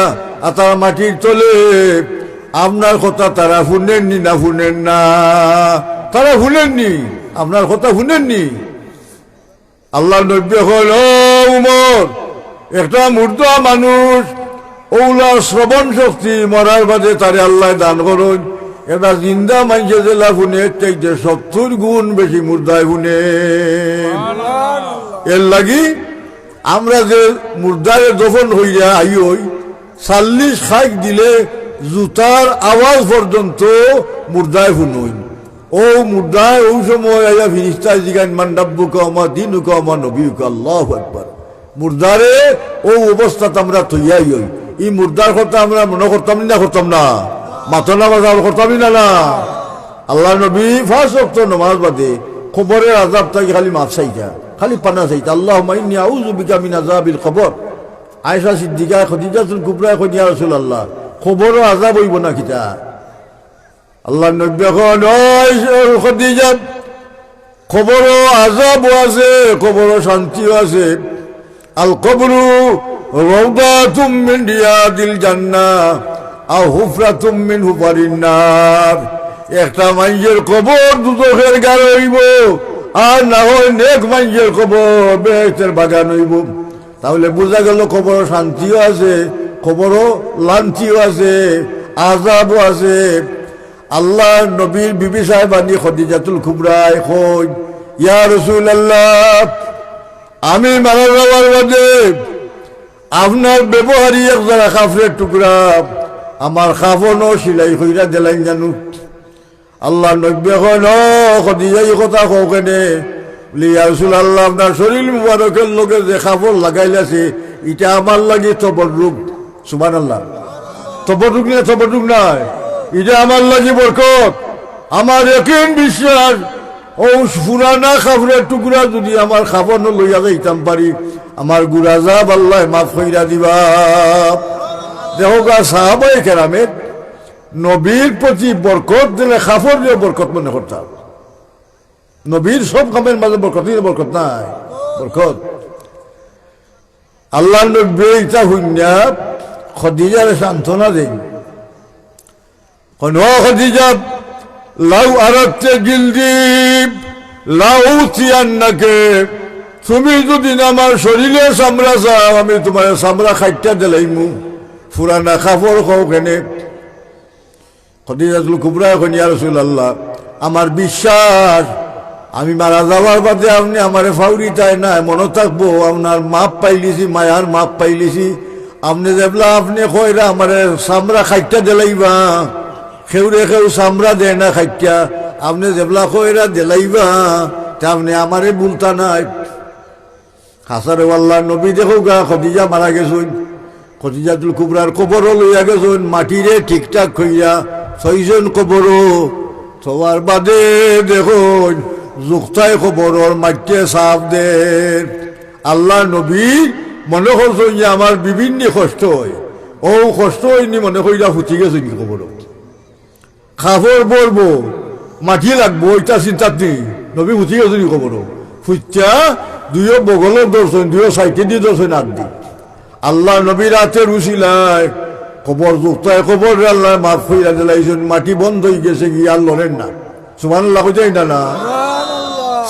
Speaker 4: আর তারা মাটির তলে আপনার কথা তারা শুনেননি না শুনেন না তারা শুনেননি আপনার কথা শুনেননি আল্লাহ নবী হল উমর একটা মুর্দা মানুষ ওলা শ্রবণ শক্তি মরার বাদে তারে আল্লাহ দান করুন এটা জিন্দা মানুষের জেলা শুনে চাইতে 70 গুণ বেশি মুর্দায় শুনে এর লাগি আমরা যে মুর্দারে দফন হইয়া আই হই 40 খাইক দিলে জুতার আওয়াজ পর্যন্ত মুর্দায় শুনুন ও মুর্দায় ওই সময় আইয়া ফিরিস্তায় জিগান মান্ডাব্বুকা আমা দিনুকা আমা নবীকা আল্লাহু আকবার মুর্দারে ও অবস্থাতে আমরা তৈয়াই হই এই মুর্দার কথা আমরা মনে করতাম না মাথনা বাজার করতামই না আল্লাহ নবী 5 ওয়াক্ত নামাজ বাদে কবরের আযাব থেকে খালি মাফ চাইতা খালি পানা চাইতা আল্লাহুম্মা ইন্নী আউযু বিকা মিন আযাবিল কবর আয়েশা সিদ্দিকা খাদিজাতুল কুবরা কইন ইয়া রাসূলুল্লাহ কবরের আযাব হইব না কিতা আল্লাহ নবী কইন ও খাদিজা কবরের আযাব আছে কবরের শান্তি আছে আল কবরু রাউদাতুম মিন রিয়াদিল জান্নাহ আও হুফরাতুম মিন হুফারিন নার একটা মানুষের কবর দুদকের গার হইব আর না হয় নেক মানুষের কবর বেহেশতের বাগান হইব তাহলে বোঝা গেল কবর শান্তিও আছে কবরও লান্তিও আছে আযাবও আছে আল্লাহ নবীর বিবি সাহেবানি খাদিজাতুল কুবরা কই ইয়া রাসূলুল্লাহ আমি মারা যাওয়ার বাদে আপনার ব্যবহারী এক যারা কাফরের টুকরা আমার কাফনও সিলাই কইরা দিলেন জানু আল্লাহ নবী কইন খাদিজা এই কথা কও কেনে ইয়া রাসূলুল্লাহ আপনার শরীর মুবারকের লগে যে কাফন লাগাইলাছে এটা আমার লাগি তবরুক সুবহানাল্লাহ তবরুক না তবরুক নাই এটা আমার লাগি বরকত আমার ইয়াকিন বিশ্বাস ও পুরানা কাফরের টুকরা যদি আমার কাফন লইয়া যাইতাম পারি আমার গুনাহ আল্লাহ মাফ কইরা দিবা দেখো গা সাহাবায়ে কেরামের নবীর প্রতি বরকত দিলে কাফর দিয়ে বরকত মনে করতাম নবীর সব কামের মাঝে বরকত নাই বরকত আল্লাহ নবী ইচ্ছা হইনা খাদিজার সান্ত্বনা দেন কোন খাদিজা লাউ আরাতে জিলদি লাউ তিয়ান্নাকে তুমি যদি আমার শরীরে চামড়া চাও আমি তোমার চামড়া খাইটা দিলাইমু পুরানা কাপড় খাও কেনে খাদিজাতুল কুবরা কইন ইয়া রাসূলুল্লাহ আমার বিশ্বাস আমি মারা যাওয়ার বাদে আপনি আমারে ফাউরি তাই না মনে থাকবো আপনার মাপ পাইলিছি মায়ার মাপ পাইলিছি আপনি যেবলা আপনি কইরা আমারে চামড়া খাইটা দিলাইবা খেউরে খেউ চামড়া দেয় না খাইটা আপনি যেবলা কইরা দিলাইবা তা আপনি আমারে বলতা নাই হাসারে আল্লাহ নবী দেখো গা খাদিজা মারা গেছেন খাদিজাতুল কুবরার কবরও লইয়া গেছেন মাটিরে ঠিকঠাক কইরা 6 জন কবরও সবার বাদে দেখুন যুক্তায় কবরর মাটিতে সাফ দে আল্লাহ নবী মনে করছেন যে আমার বিভিন্ন কষ্ট হয় ও কষ্ট হয়নি মনে কইরা ফুটি গেছে কি কবর খাফর বলবো মাটি লাগবো এটা চিন্তা নেই নবী ফুটি গেছে নি কবর ফুটা দুইও বগলের দর্শন দুইও সাইটে দিয়ে দর্শন আট দি আল্লাহ নবী রাতে রুচিলায় কবর যুক্তায় কবর আল্লাহ মাফ হইয়া দিলাইছেন মাটি বন্ধ হয়ে গেছে কি আর লড়েন না সুবহানাল্লাহ কইতেই না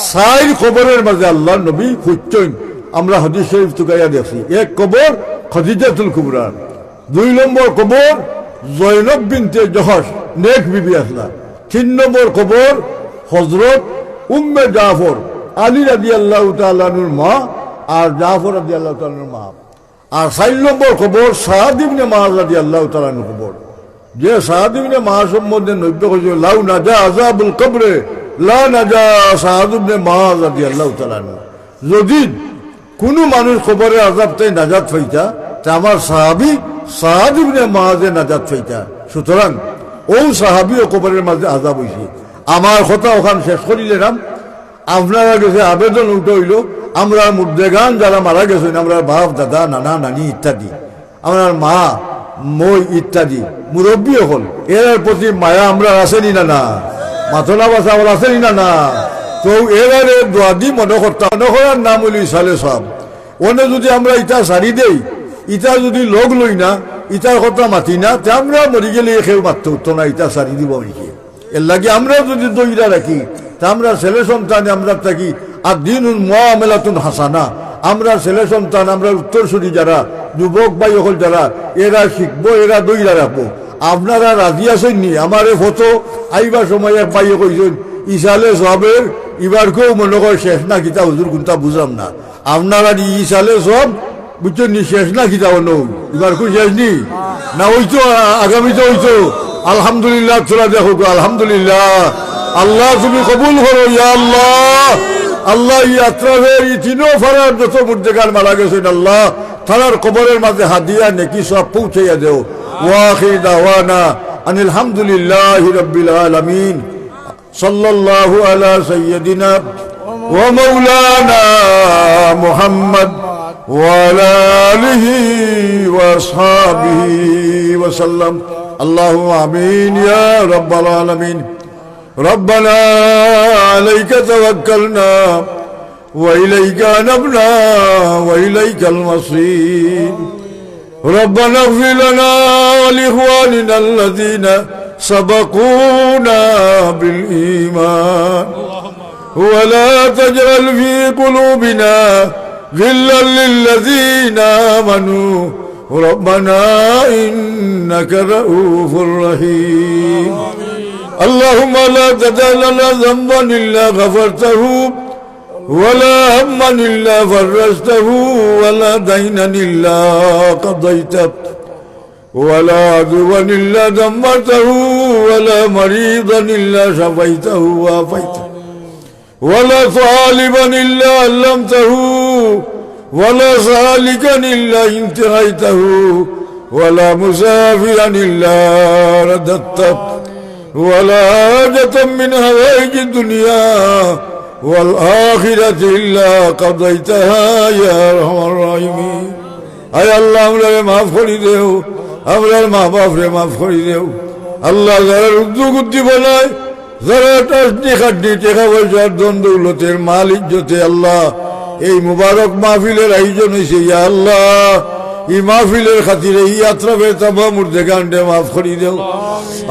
Speaker 4: সাইর কবরের মাঝে আল্লাহ নবী খুঁজছেন আমরা হাদিস শরীফ তুকাইয়া দেখছি এক কবর খাদিজাতুল কুবরা 2 নম্বর কবর জয়নব বিনতে জহশ নেক বিবি আসলা। 3 নম্বর কবর হযরত উম্মে জাফর আলী রাদিয়াল্লাহু তাআলা আনহুর মা আর জাফর রাদিয়াল্লাহু তাআলা আনহুর মা। আর 4 নম্বর কবর সাদ ইবনে মুআয রাদিয়াল্লাহু তাআলা আনহুর কবর। যে সাদ ইবনে মুআয সম্বন্ধে নবী কইছে লাউ নাজা আযাবুল কবরে লা নাজা সাদ ইবনে মুআয রাদিয়াল্লাহু তাআলা আনহু। যদি কোনো মানুষ কবরের আযাব থেকে নাজাত পাইতা তা আমার সাহাবী সাদ ইবনে মুআযে নাজাত পাইতা। সুতরাং ও সাহাবী ও কবরের মাঝে আযাব হইছে। আমার কথা ওখান শেষ করিলাম। আপনারা কাছে আবেদন উঠে হইল, আমরা মুর্দেগান যারা মারা গেছেন, আমরা বাপ দাদা নানা নানি ইত্যাদি, আমার মা মই ইত্যাদি মুরব্বী হল, এর প্রতি মায়া আমরা আসেনি না না, মাথলা বাসা আমার আসেনি না না। তো এবারে দোয়াদি মনে করতাম, মনে করার নাম হইল ইসালে সব। ওনে যদি আমরা ইটা সারি দেই, ইটা যদি লোক লই না, ইটার কথা মাতি না, তে আমরা মরি গেলে কেউ মারতে উঠতো না, ইটা সারি দিব আমাকে। এর লাগে আমরা যদি দইরা রাখি, তা আমরা ছেলে সন্তানে আমরা থাকি আর দিন মুআমালাতুন হাসানা। আমরা ছেলে সন্তান, আমরা উত্তরসূরি যারা যুবক ভাই হল যারা, এরা শিখবো, এরা দইরা রাখবো। আপনারা রাজি আছেন নি? আমার এই ফটো আইবার সময় এক ভাইয়ে কইছেন ইসালে সবের এবার কেউ মনে করে শেষ না কিতা হুজুর কোনটা বুঝলাম না। আপনারা ইসালে সব বুঝছেন নি, শেষ না কিতা অন্য এবার কেউ শেষ নি না, হইতো আগামীতে হইতো। আলহামদুলিল্লাহ, তোরা দেখো আলহামদুলিল্লাহ। আল্লাহ তুমি কবুল করো ইয়া আল্লাহ। আল্লাহ ইয়াত্রা এই তিনও ফারার যত মুর্দেগান মারা গেছেন আল্লাহ তারার কবরের মাঝে হাদিয়া নেকি সব পৌঁছাইয়া দেও। ওয়া আখির দাওয়ানা আনিল হামদুলিল্লাহি রাব্বিল আলামিন। সাল্লাল্লাহু আলা সাইয়্যিদিনা ওয়া মাওলানা মুহাম্মদ ওয়া আলা আলিহি ওয়া আসহাবিহি ওয়া সাল্লাম। আল্লাহুম্মা আমিন ইয়া রাব্বাল আলামিন। ربنا عليك توكلنا وإليك أنبنا وإليك المصير. ربنا اغفر لنا ولإخواننا الذين سبقونا بالإيمان ولا تجعل في قلوبنا غلا للذين آمنوا ربنا إنك رؤوف رحيم. اللهم لا تدع لنا ذنبا إلا غفرته ولا هما إلا فرجته ولا دينا إلا قضيته ولا عدوا إلا دمرته ولا مريضا إلا شفيته وعافيته ولا طالبا إلا علمته ولا سالكا إلا انتهيته ولا مسافرا إلا رددته ولا حاجة من هوائج الدنيا والآخرة إلا قضيتها يا أرحم الراحمين. أي الله আমরারে মাফ করে দেও, আমরার মা বাপরে মাফ করে দেও। আল্লাহ যারা রুদ্রগুদ্দি বানায়, যারা টাসনি খাটনি টাকা পয়সার ধন দৌলতের মাল ইজ্জতে আল্লাহ এই মুবারক মাহফিলের আয়োজন হয়েছে ইয়া আল্লাহ, এই মাহফিলের খাতিরে এই আত্রাফের তামা মুর্দেগানকে মাফ করে দেও।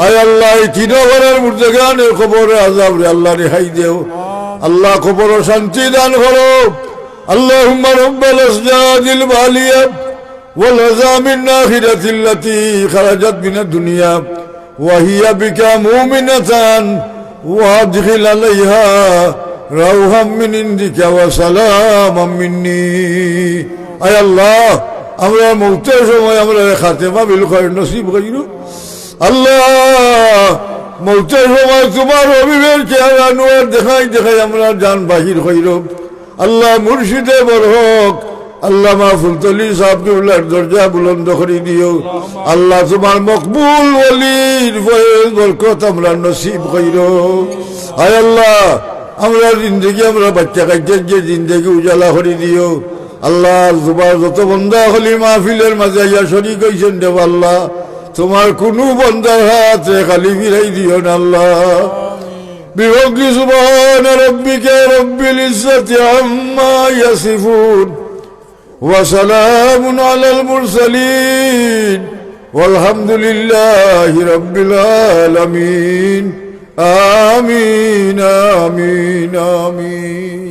Speaker 4: আয় আল্লাহ এই তিনবারের মুর্দেগানের খবরে আযাব রে আল্লাহ রেহাই দেও। আল্লাহ খবর শান্তি দান করো। আল্লাহুম্মা রাব্বাল আসজাদিল বালিয়া ওয়াল আযামিন নাখিরাতিল্লাতী খারাজাত মিনাদ দুনিয়া ওয়া হিয়া বিকা মুমিনাতান ওয়া আদখিল আলাইহা রাওহাম মিন ইনদিকা ওয়া সালামান মিন্নি। আয় আল্লাহ আমরা মৌতের সময় আমরা খাতেমা বিল খায়র নসিব কইরো। আল্লাহ মৌতের সময় তোমার অভিবের চেহারা নোয়ার দেখাই দেখাই আমরা জান বাহির হইল। আল্লাহ মুর্শিদে বরহক আল্লামা ফুলতলি সাহেবুল্লাহর দরজা বুলন্দ করে দিও। আল্লাহ তোমার মকবুল ওলির ফয়েজ বরকত আমরা নসিব কইরো। আয় আল্লাহ আমরা জিন্দগি আমরা বাচ্চা কাচ্চার যে জিন্দগি উজালা করে দিও। আল্লাহ তোমার যত বন্দা হলি মাহফিলের মাঝে ইয়া শরীক হইছেন দেব আল্লাহ, তোমার কোনো বন্দার হাতে খালি ফিরাই দিও না আল্লাহ। বিভক্তি সুবহান রাব্বিকা রব্বিল ইজ্জাতি আম্মা ইয়াসিফুন ওয়া সালামুন আলাল মুরসালিন ওয়ালহামদুলিল্লাহি রাব্বিল আলামিন। আমিন আমিন আমিন।